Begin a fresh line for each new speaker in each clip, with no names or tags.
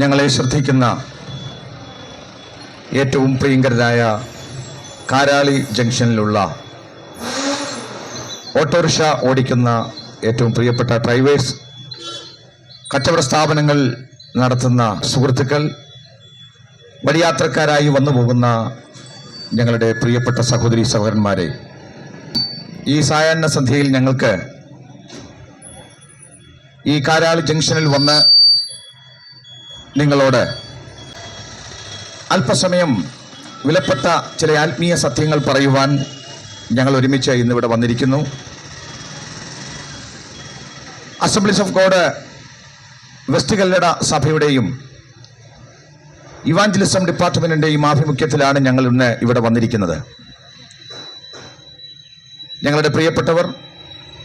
ഞങ്ങളെ ശ്രദ്ധിക്കുന്ന ഏറ്റവും പ്രിയങ്കരായ കാരാളി ജംഗ്ഷനിലുള്ള ഓട്ടോറിക്ഷ ഓടിക്കുന്ന ഏറ്റവും പ്രിയപ്പെട്ട ഡ്രൈവേഴ്സ്, കച്ചവട സ്ഥാപനങ്ങൾ നടത്തുന്ന സുഹൃത്തുക്കൾ, വഴിയാത്രക്കാരായി വന്നു പോകുന്ന ഞങ്ങളുടെ പ്രിയപ്പെട്ട സഹോദരി സഹോദരന്മാരെ, ഈ സായാഹ്ന സന്ധ്യയിൽ ഞങ്ങൾക്ക് ഈ കാരാളി ജംഗ്ഷനിൽ വന്ന് നിങ്ങളോട് അല്പസമയം വിലപ്പെട്ട ചില ആത്മീയ സത്യങ്ങൾ പറയുവാൻ ഞങ്ങൾ ഒരുമിച്ച് ഇന്നിവിടെ വന്നിരിക്കുന്നു. Assemblies of God west Kallada സഭയുടെയും ഇവാഞ്ചലിസം ഡിപ്പാർട്ട്മെന്റിന്റെയും ആഭിമുഖ്യത്തിലാണ് ഞങ്ങൾ ഇന്ന് ഇവിടെ വന്നിരിക്കുന്നത്. ഞങ്ങളുടെ പ്രിയപ്പെട്ടവർ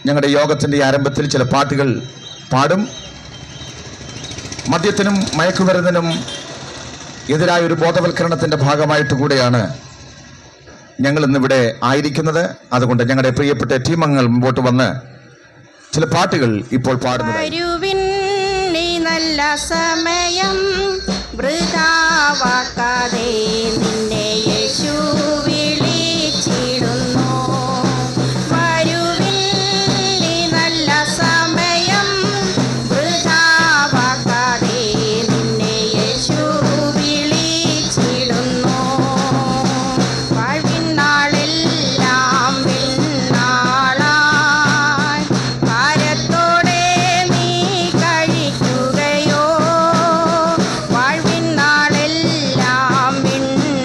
ഞങ്ങളുടെ യോഗത്തിൻ്റെ ആരംഭത്തിൽ ചില പാട്ടുകൾ പാടും. മദ്യത്തിനും മയക്കുമരുന്നിനും എതിരായ ഒരു ബോധവൽക്കരണത്തിൻ്റെ ഭാഗമായിട്ട് കൂടെയാണ് ഞങ്ങൾ ഇന്നിവിടെ ആയിരിക്കുന്നത്. അതുകൊണ്ട് ഞങ്ങളുടെ പ്രിയപ്പെട്ട ടീമംഗങ്ങൾ മുമ്പോട്ട് വന്ന് ചില പാട്ടുകൾ ഇപ്പോൾ പാടുന്നത്.
നല്ല സമയം വൃഥാവാക്കാതെ നിന്നെ യേശു വിളിച്ചിടുന്നു. വരുവിൻ നീ നല്ല സമയം വൃഥാവാക്കാതെ നിന്നെ യേശു വിളിച്ചിടുന്നു. വാഴ്വിൻ നാളെല്ലാം വിണ്ണാളായി ഭാരത്തോടെ നീ കഴിക്കുകയോ. വാഴ്വിൻ നാളെല്ലാം വിണ്ണാളായി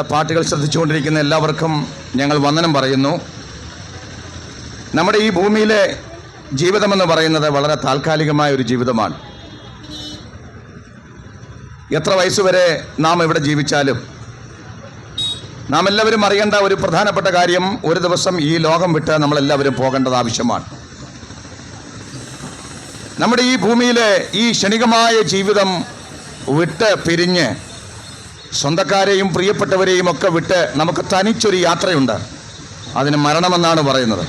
നമ്മുടെ പാട്ടുകൾ ശ്രദ്ധിച്ചുകൊണ്ടിരിക്കുന്ന എല്ലാവർക്കും ഞങ്ങൾ വന്ദനം പറയുന്നു. നമ്മുടെ ഈ ഭൂമിയിലെ ജീവിതമെന്ന് പറയുന്നത് വളരെ താൽക്കാലികമായ ഒരു ജീവിതമാണ്. എത്ര വയസ്സുവരെ നാം ഇവിടെ ജീവിച്ചാലും നാം എല്ലാവരും അറിയേണ്ട ഒരു പ്രധാനപ്പെട്ട കാര്യം, ഒരു ദിവസം ഈ ലോകം വിട്ട് നമ്മളെല്ലാവരും പോകേണ്ടത് ആവശ്യമാണ്. നമ്മുടെ ഈ ഭൂമിയിലെ ഈ ക്ഷണികമായ ജീവിതം വിട്ട് പിരിഞ്ഞ് സ്വന്തക്കാരെയും പ്രിയപ്പെട്ടവരെയും ഒക്കെ വിട്ട് നമുക്ക് തനിച്ചൊരു യാത്രയുണ്ട്. അതിന് മരണമെന്നാണ് പറയുന്നത്.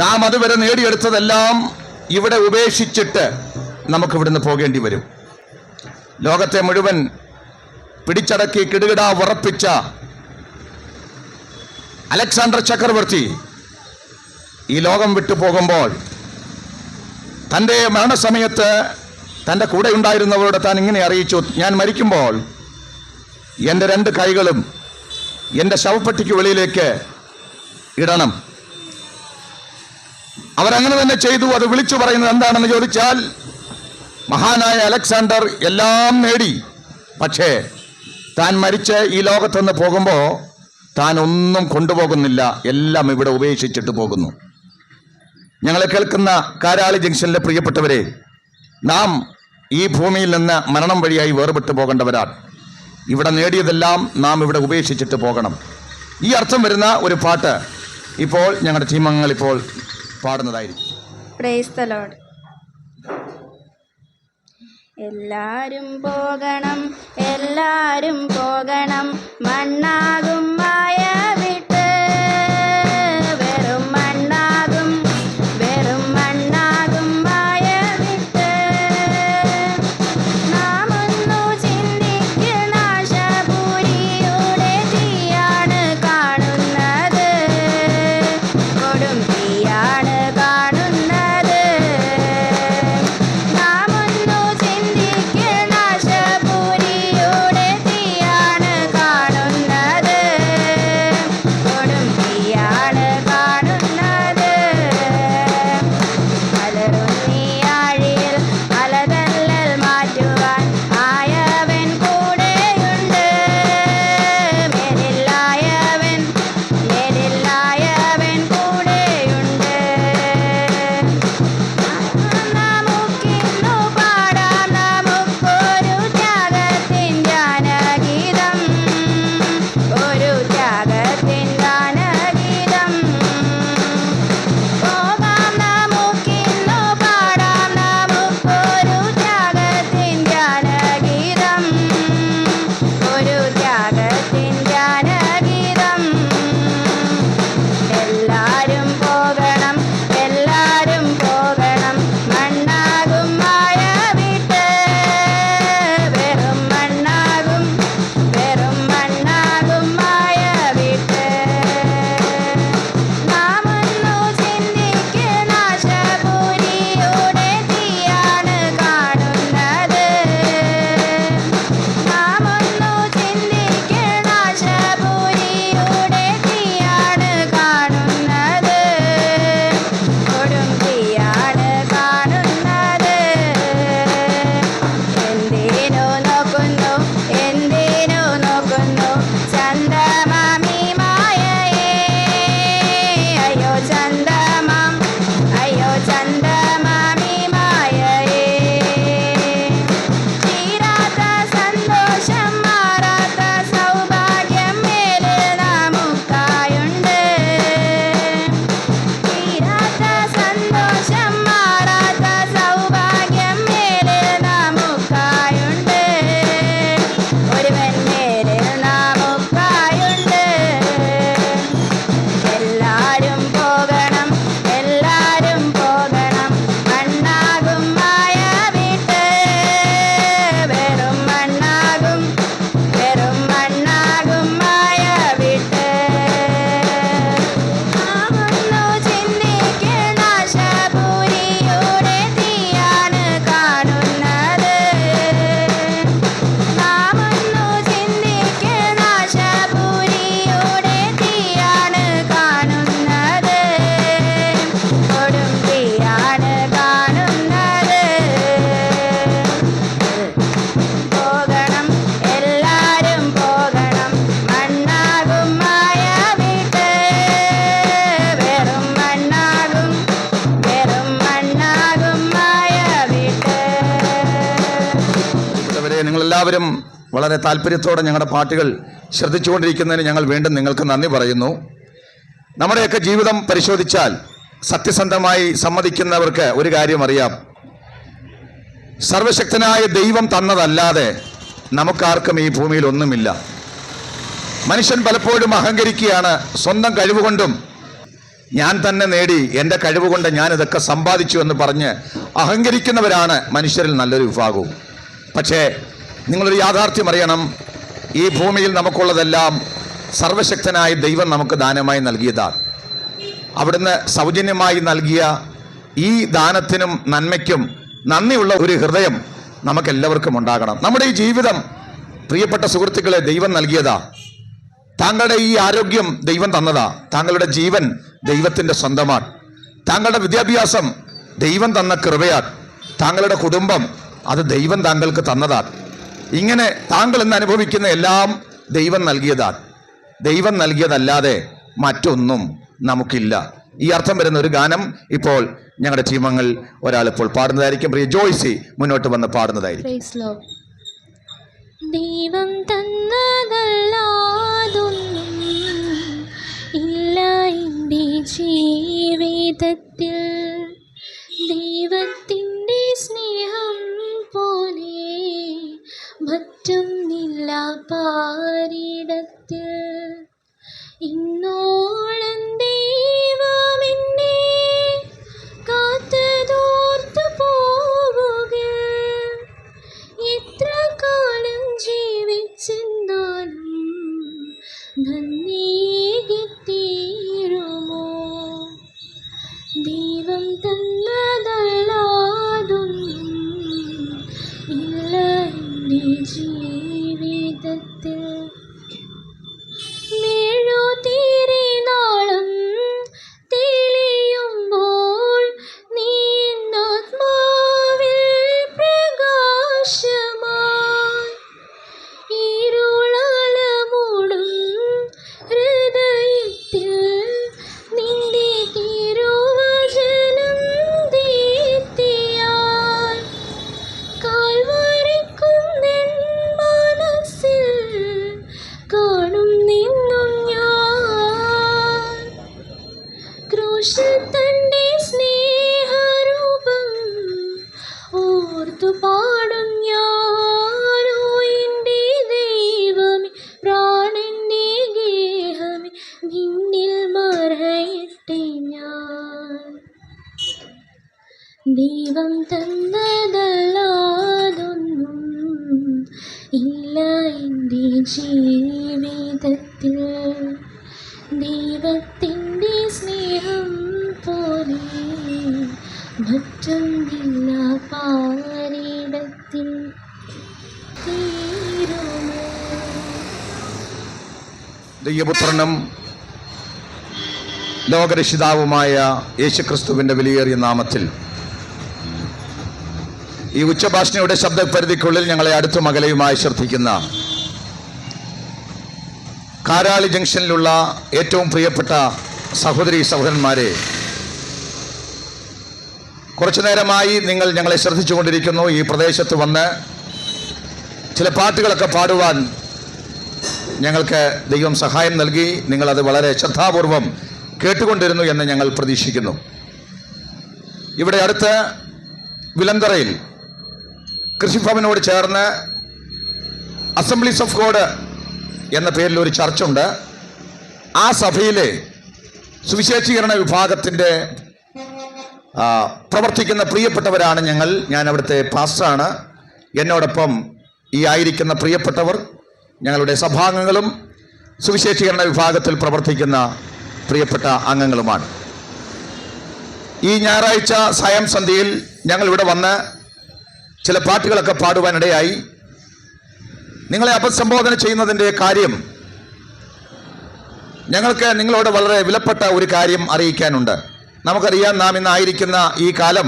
നാം അതുവരെ നേടിയെടുത്തതെല്ലാം ഇവിടെ ഉപേക്ഷിച്ചിട്ട് നമുക്കിവിടുന്ന് പോകേണ്ടി വരും. ലോകത്തെ മുഴുവൻ പിടിച്ചടക്കി കിടുകിട ഉറപ്പിച്ച അലക്സാണ്ടർ ചക്രവർത്തി ഈ ലോകം വിട്ടു പോകുമ്പോൾ തൻ്റെ മരണസമയത്ത് തൻ്റെ കൂടെ ഉണ്ടായിരുന്നവരോട് താൻ ഇങ്ങനെ അറിയിച്ചു: ഞാൻ മരിക്കുമ്പോൾ എൻ്റെ 2 കൈകളും എൻ്റെ ശവപ്പെട്ടിക്ക് വെളിയിലേക്ക് ഇടണം. അവരങ്ങനെ തന്നെ ചെയ്തു. അത് വിളിച്ചു പറയുന്നത് എന്താണെന്ന് ചോദിച്ചാൽ, മഹാനായ അലക്സാണ്ടർ എല്ലാം നേടി, പക്ഷേ താൻ മരിച്ച് ഈ ലോകത്തുനിന്ന് പോകുമ്പോൾ താൻ ഒന്നും കൊണ്ടുപോകുന്നില്ല, എല്ലാം ഇവിടെ ഉപേക്ഷിച്ചിട്ട് പോകുന്നു. ഞങ്ങളെ കേൾക്കുന്ന കാരാളി ജംഗ്ഷനിലെ പ്രിയപ്പെട്ടവരെ, നാം ഈ ഭൂമിയിൽ നിന്ന് മരണം വഴിയായി വേർപെട്ടു പോകേണ്ടവരാണ്. ഇവിടെ നേടിയതെല്ലാം നാം ഇവിടെ ഉപേക്ഷിച്ചിട്ട് പോകണം. ഈ അർത്ഥം വരുന്ന ഒരു പാട്ട് ഇപ്പോൾ ഞങ്ങളുടെ ടീമംഗങ്ങൾ ഇപ്പോൾ പാടുന്നതായിരിക്കും.
Praise the Lord. എല്ലാരും പോകണം, എല്ലാരും പോകണം, മണ്ണാകും മായ വിട്ട്. വെറും മണ്ണാകും, വെറും മണ്ണാകും മായ വിട്ട്. നാം ഒന്നു ചിന്തിക്ക്, നാശപുരിയുടെ തീയാണ് കാണുന്നത്, കൊടും തീയാണ് കാണുന്നത്. നാം ഒന്നു ചിന്തിക്ക്, നാശപുരിയുടെ തീയാണ് കാണുന്നത്.
എല്ലാവരും വളരെ താല്പര്യത്തോടെ ഞങ്ങളുടെ പാട്ടുകൾ ശ്രദ്ധിച്ചുകൊണ്ടിരിക്കുന്നതിന് ഞങ്ങൾ വീണ്ടും നിങ്ങൾക്ക് നന്ദി പറയുന്നു. നമ്മുടെയൊക്കെ ജീവിതം പരിശോധിച്ചാൽ സത്യസന്ധമായി സമ്മതിക്കുന്നവർക്ക് ഒരു കാര്യം അറിയാം. സർവശക്തനായ ദൈവം തന്നതല്ലാതെ നമുക്കാർക്കും ഈ ഭൂമിയിൽ ഒന്നുമില്ല. മനുഷ്യൻ പലപ്പോഴും അഹങ്കരിക്കുകയാണ്. സ്വന്തം കഴിവുകൊണ്ടും ഞാൻ തന്നെ നേടി, എൻ്റെ കഴിവുകൊണ്ട് ഞാൻ ഇതൊക്കെ സമ്പാദിച്ചു എന്ന് പറഞ്ഞ് അഹങ്കരിക്കുന്നവരാണ് മനുഷ്യരിൽ നല്ലൊരു വിഭാഗവും. പക്ഷേ നിങ്ങളൊരു യാഥാർത്ഥ്യം അറിയണം. ഈ ഭൂമിയിൽ നമുക്കുള്ളതെല്ലാം സർവശക്തനായ ദൈവം നമുക്ക് ദാനമായി നൽകിയതാണ്. അവിടുന്ന് സൗജന്യമായി നൽകിയ ഈ ദാനത്തിനും നന്മയ്ക്കും നന്ദിയുള്ള ഒരു ഹൃദയം നമുക്കെല്ലാവർക്കും ഉണ്ടാകണം. നമ്മുടെ ഈ ജീവിതം പ്രിയപ്പെട്ട സുഹൃത്തുക്കളെ ദൈവം നൽകിയതാ. താങ്കളുടെ ഈ ആരോഗ്യം ദൈവം തന്നതാ. താങ്കളുടെ ജീവൻ ദൈവത്തിൻ്റെ സ്വന്തമാണ്. താങ്കളുടെ വിദ്യാഭ്യാസം ദൈവം തന്ന കൃപയാണ്. താങ്കളുടെ കുടുംബം അത് ദൈവം താങ്കൾക്ക് തന്നതാണ്. ഇങ്ങനെ താങ്കൾ ഇന്ന് അനുഭവിക്കുന്ന എല്ലാം ദൈവം നൽകിയതാണ്. ദൈവം നൽകിയതല്ലാതെ മറ്റൊന്നും നമുക്കില്ല. ഈ അർത്ഥം വരുന്ന ഒരു ഗാനം ഇപ്പോൾ ഞങ്ങളുടെ ടീമങ്ങൾ ഒരാളിപ്പോൾ പാടുന്നതായിരിക്കും. പ്രിയ ജോയ്സി മുന്നോട്ട് വന്ന് പാടുന്നതായിരിക്കും.
ദൈവം തന്നതല്ലാതൊന്നും ഇല്ല എൻ്റെ ജീവിതത്തിൽ. ദൈവത്തിൻ്റെ സ്നേഹം പോലെ മറ്റൊന്നില്ല പാരിടത്തിൽ. ഇന്നോളം ദൈവം എന്നെ കാത്തതോർത്തു പോവുക. എത്ര കാലം ജീവിച്ചെന്നാലും നന്ദിയേകിത്തീരുമോ? ദൈവം തന്നതല്ലാതൊന്നും ഇല്ല എൻ്റെ ജീവിതത്തിൽ. മെഴുതിരിനാളം തെളിയുമ്പോൾ നീ ആത്മാവിൽ പ്രകാശമായി. ഇരുളലമൂടും ഹൃദയത്തിൽ നിന്റെ തിരുവചനം ദീപ്തിയായി. കാൽവരിക്കുന്നെൻ മനസ്സിൽ കാണും നിന്നും ഞാൻ. ക്രൂശിൽ തന്റെ സ്നേഹരൂപം ഓർത്തു പാടും ഞാനോ. എൻ്റെ ദൈവമേ, പ്രാണന്റെ ഗേഹമേ, നിന്നിൽ മറയട്ടെ ഞാൻ. ദൈവം തന്നതല്ലാതൊന്നും ഇല്ല എൻ്റെ ജീവിതത്തിൽ. ദൈവത്തിൻ്റെ സ്നേഹം പോലെ മറ്റൊന്നില്ല പാരിടത്തിൽ. തീരുമോ?
ദൈവപുത്രനും ലോകരക്ഷിതാവുമായ യേശുക്രിസ്തുവിൻ്റെ വിലയേറിയ നാമത്തിൽ ഈ ഉച്ചഭാഷണയുടെ ശബ്ദപരിധിക്കുള്ളിൽ ഞങ്ങളെ അടുത്തും അകലെയുമായി ശ്രദ്ധിക്കുന്ന കാരാളി ജംഗ്ഷനിലുള്ള ഏറ്റവും പ്രിയപ്പെട്ട സഹോദരി സഹോദരന്മാരെ, കുറച്ചു നേരമായി നിങ്ങൾ ഞങ്ങളെ ശ്രദ്ധിച്ചുകൊണ്ടിരിക്കുന്നു. ഈ പ്രദേശത്ത് വന്ന് ചില പാട്ടുകളൊക്കെ പാടുവാൻ ഞങ്ങൾക്ക് ദൈവം സഹായം നൽകി. നിങ്ങളത് വളരെ ശ്രദ്ധാപൂർവം കേട്ടുകൊണ്ടിരുന്നു എന്ന് ഞങ്ങൾ പ്രതീക്ഷിക്കുന്നു. ഇവിടെ അടുത്ത് വിലന്തറയിൽ കൃഷിഭവനോട് ചേർന്ന് അസംബ്ലീസ് ഓഫ് ഗോഡ് എന്ന പേരിൽ ഒരു ചർച്ചുണ്ട്. ആ സഭയിലെ സുവിശേഷീകരണ വിഭാഗത്തിൻ്റെ പ്രവർത്തിക്കുന്ന പ്രിയപ്പെട്ടവരാണ് ഞങ്ങൾ. ഞാൻ അവിടുത്തെ പാസ്റ്ററാണ്. എന്നോടൊപ്പം ഈ ആയിരിക്കുന്ന പ്രിയപ്പെട്ടവർ ഞങ്ങളുടെ സഭാംഗങ്ങളും സുവിശേഷീകരണ വിഭാഗത്തിൽ പ്രവർത്തിക്കുന്ന പ്രിയപ്പെട്ട അംഗങ്ങളുമാണ്. ഈ ഞായറാഴ്ച സായം സന്ധ്യയിൽ ഞങ്ങളിവിടെ വന്ന് ചില പാട്ടുകളൊക്കെ പാടുവാനിടയായി. നിങ്ങളെ അഭിസംബോധന ചെയ്യുന്നതിൻ്റെ കാര്യം, ഞങ്ങൾക്ക് നിങ്ങളോട് വളരെ വിലപ്പെട്ട ഒരു കാര്യം അറിയിക്കാനുണ്ട്. നമുക്കറിയാം, നാം ഇന്നായിരിക്കുന്ന ഈ കാലം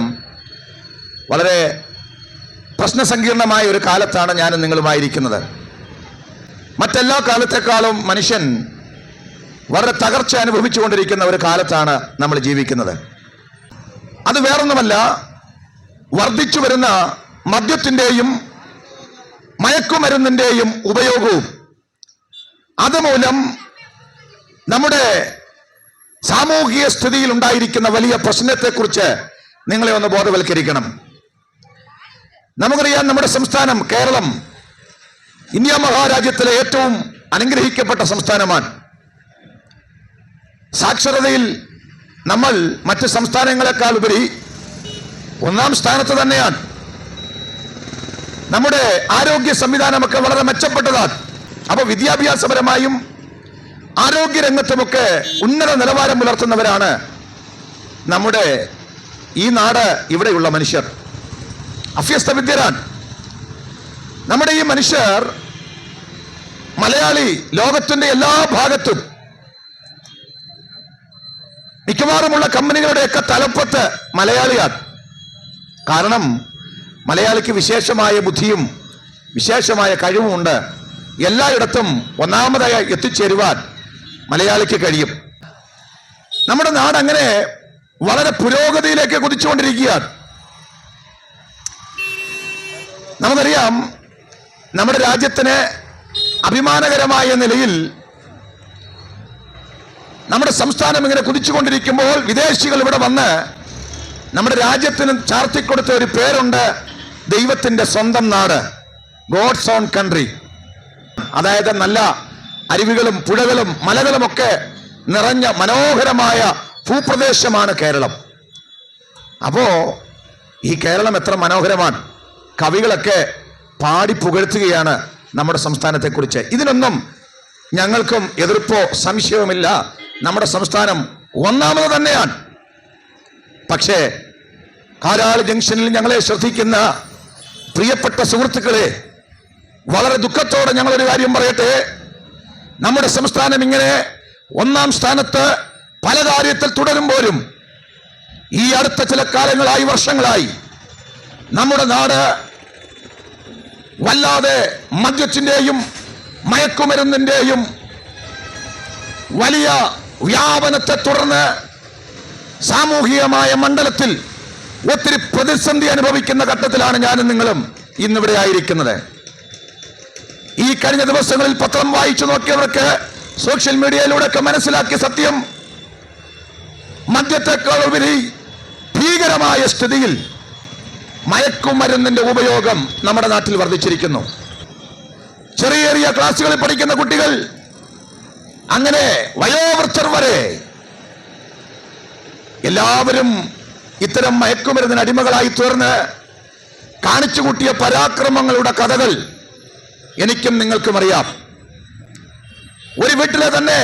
വളരെ പ്രശ്നസങ്കീർണമായ ഒരു കാലത്താണ് ഞാനും നിങ്ങളുമായിരിക്കുന്നത്. മറ്റെല്ലാ കാലത്തെക്കാളും മനുഷ്യൻ വളരെ തകർച്ച അനുഭവിച്ചുകൊണ്ടിരിക്കുന്ന ഒരു കാലത്താണ് നമ്മൾ ജീവിക്കുന്നത്. അത് വേറൊന്നുമല്ല, വർദ്ധിച്ചു വരുന്ന മദ്യത്തിൻ്റെയും മയക്കുമരുന്നിന്റെയും ഉപയോഗവും അതുമൂലം നമ്മുടെ സാമൂഹിക സ്ഥിതിയിൽ ഉണ്ടായിരിക്കുന്ന വലിയ പ്രശ്നത്തെക്കുറിച്ച് നിങ്ങളെ ഒന്ന് ബോധവൽക്കരിക്കണം. നമുക്കറിയാം, നമ്മുടെ സംസ്ഥാനം കേരളം ഇന്ത്യ മഹാരാജ്യത്തിലെ ഏറ്റവും അനുഗ്രഹിക്കപ്പെട്ട സംസ്ഥാനമാണ്. സാക്ഷരതയിൽ നമ്മൾ മറ്റ് സംസ്ഥാനങ്ങളെക്കാൾ ഉപരി 1-ാം സ്ഥാനത്ത് തന്നെയാണ്. നമ്മുടെ ആരോഗ്യ സംവിധാനമൊക്കെ വളരെ മെച്ചപ്പെട്ടതാണ്. അപ്പൊ വിദ്യാഭ്യാസപരമായും ആരോഗ്യരംഗത്തുമൊക്കെ ഉന്നത നിലവാരം പുലർത്തുന്നവരാണ് നമ്മുടെ ഈ നാട്, ഇവിടെയുള്ള മനുഷ്യർ. അഭ്യസ്ത വിദ്യരാണ് നമ്മുടെ ഈ മനുഷ്യർ. മലയാളി ലോകത്തിന്റെ എല്ലാ ഭാഗത്തും മിക്കവാറുമുള്ള കമ്പനികളുടെയൊക്കെ തലപ്പത്ത് മലയാളിയാണ്. കാരണം മലയാളിക്ക് വിശേഷമായ ബുദ്ധിയും വിശേഷമായ കഴിവുമുണ്ട്. എല്ലായിടത്തും ഒന്നാമതായി എത്തിച്ചേരുവാൻ മലയാളിക്ക് കഴിയും. നമ്മുടെ നാട് അങ്ങനെ വളരെ പുരോഗതിയിലേക്ക് കുതിച്ചുകൊണ്ടിരിക്കുകയാണ്. നമുക്കറിയാം, നമ്മുടെ രാജ്യത്തിന് അഭിമാനകരമായ നിലയിൽ നമ്മുടെ സംസ്ഥാനം ഇങ്ങനെ കുതിച്ചുകൊണ്ടിരിക്കുമ്പോൾ വിദേശികൾ ഇവിടെ വന്ന് നമ്മുടെ രാജ്യത്തിന് ചാർത്തിക്കൊടുത്ത ഒരു പേരുണ്ട്, ദൈവത്തിന്റെ സ്വന്തം നാട്, ഗോഡ്സ് ഓൺ കൺട്രി. അതായത് നല്ല അരുവികളും പുഴകളും മലകളുമൊക്കെ നിറഞ്ഞ മനോഹരമായ ഭൂപ്രദേശമാണ് കേരളം. അപ്പോ ഈ കേരളം എത്ര മനോഹരമാണ്! കവികളൊക്കെ പാടി പുകഴ്ത്തുകയാണ് നമ്മുടെ സംസ്ഥാനത്തെക്കുറിച്ച്. ഇതിനൊന്നും ഞങ്ങൾക്കും എതിർപ്പോ സംശയവുമില്ല. നമ്മുടെ സംസ്ഥാനം ഒന്നാമത് തന്നെയാണ്. പക്ഷേ കാരാളി ജംഗ്ഷനിൽ ഞങ്ങളെ ശ്രദ്ധിക്കുന്ന പ്രിയപ്പെട്ട സുഹൃത്തുക്കളെ, വളരെ ദുഃഖത്തോടെ ഞങ്ങളൊരു കാര്യം പറയട്ടെ. നമ്മുടെ സംസ്ഥാനം ഇങ്ങനെ 1-ാം സ്ഥാനത്ത് പല കാര്യത്തിൽ തുടരുമ്പോഴും ഈ അടുത്ത ചില കാലങ്ങളായി, വർഷങ്ങളായി നമ്മുടെ നാട് വല്ലാതെ മദ്യത്തിന്റെയും മയക്കുമരുന്നിന്റെയും വലിയ വ്യാപനത്തെ തുടർന്ന് സാമൂഹികമായ മണ്ഡലത്തിൽ ഒത്തിരി പ്രതിസന്ധി അനുഭവിക്കുന്ന ഘട്ടത്തിലാണ് ഞാനും നിങ്ങളും ഇന്നിവിടെ ആയിരിക്കുന്നത്. ഈ കഴിഞ്ഞ ദിവസങ്ങളിൽ പത്രം വായിച്ചു നോക്കിയവർക്ക്, സോഷ്യൽ മീഡിയയിലൂടെയൊക്കെ മനസ്സിലാക്കിയ സത്യം, മദ്യത്തെക്കാൾ ഉപരി ഭീകരമായ സ്ഥിതിയിൽ മയക്കുമരുന്നിന്റെ ഉപയോഗം നമ്മുടെ നാട്ടിൽ വർദ്ധിച്ചിരിക്കുന്നു. ചെറിയ ചെറിയ ക്ലാസ്സുകളിൽ പഠിക്കുന്ന കുട്ടികൾ, അങ്ങനെ വയോവൃദ്ധർ വരെ എല്ലാവരും ഇത്തരം മയക്കുമരുന്നിന് അടിമകളായി തീർന്ന് കാണിച്ചു കൂട്ടിയ പരാക്രമങ്ങളുടെ കഥകൾ എനിക്കും നിങ്ങൾക്കും അറിയാം. ഒരു വീട്ടിലെ തന്നെ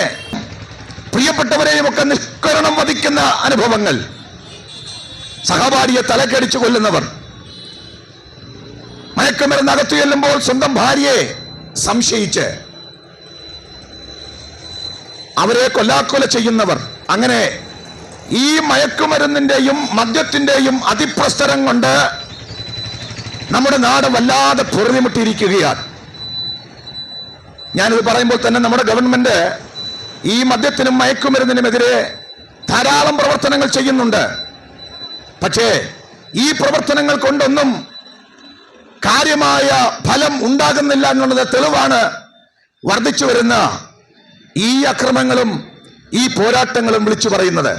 പ്രിയപ്പെട്ടവരെയും ഒക്കെ നിഷ്കരണം വധിക്കുന്ന അനുഭവങ്ങൾ, സഹപാഠിയെ തലക്കടിച്ചു കൊല്ലുന്നവർ, മയക്കുമരുന്ന് അകത്തു ചെല്ലുമ്പോൾ സ്വന്തം ഭാര്യയെ സംശയിച്ച് അവരെ കൊല്ലാക്കൊല ചെയ്യുന്നവർ, അങ്ങനെ ഈ മയക്കുമരുന്നിന്റെയും മദ്യത്തിന്റെയും അതിപ്രസരം കൊണ്ട് നമ്മുടെ നാട് വല്ലാതെ പൊറുതിമുട്ടിയിരിക്കുകയാണ്. ഞാനിത് പറയുമ്പോൾ തന്നെ നമ്മുടെ ഗവൺമെന്റ് ഈ മദ്യത്തിനും മയക്കുമരുന്നിനുമെതിരെ ധാരാളം പ്രവർത്തനങ്ങൾ ചെയ്യുന്നുണ്ട്. പക്ഷേ ഈ പ്രവർത്തനങ്ങൾ കൊണ്ടൊന്നും കാര്യമായ ഫലം ഉണ്ടാകുന്നില്ല എന്നുള്ളത് തെളിവാണ് വർദ്ധിച്ചു വരുന്ന ഈ അക്രമങ്ങളും ഈ പോരാട്ടങ്ങളും വിളിച്ചു പറയുന്നത്.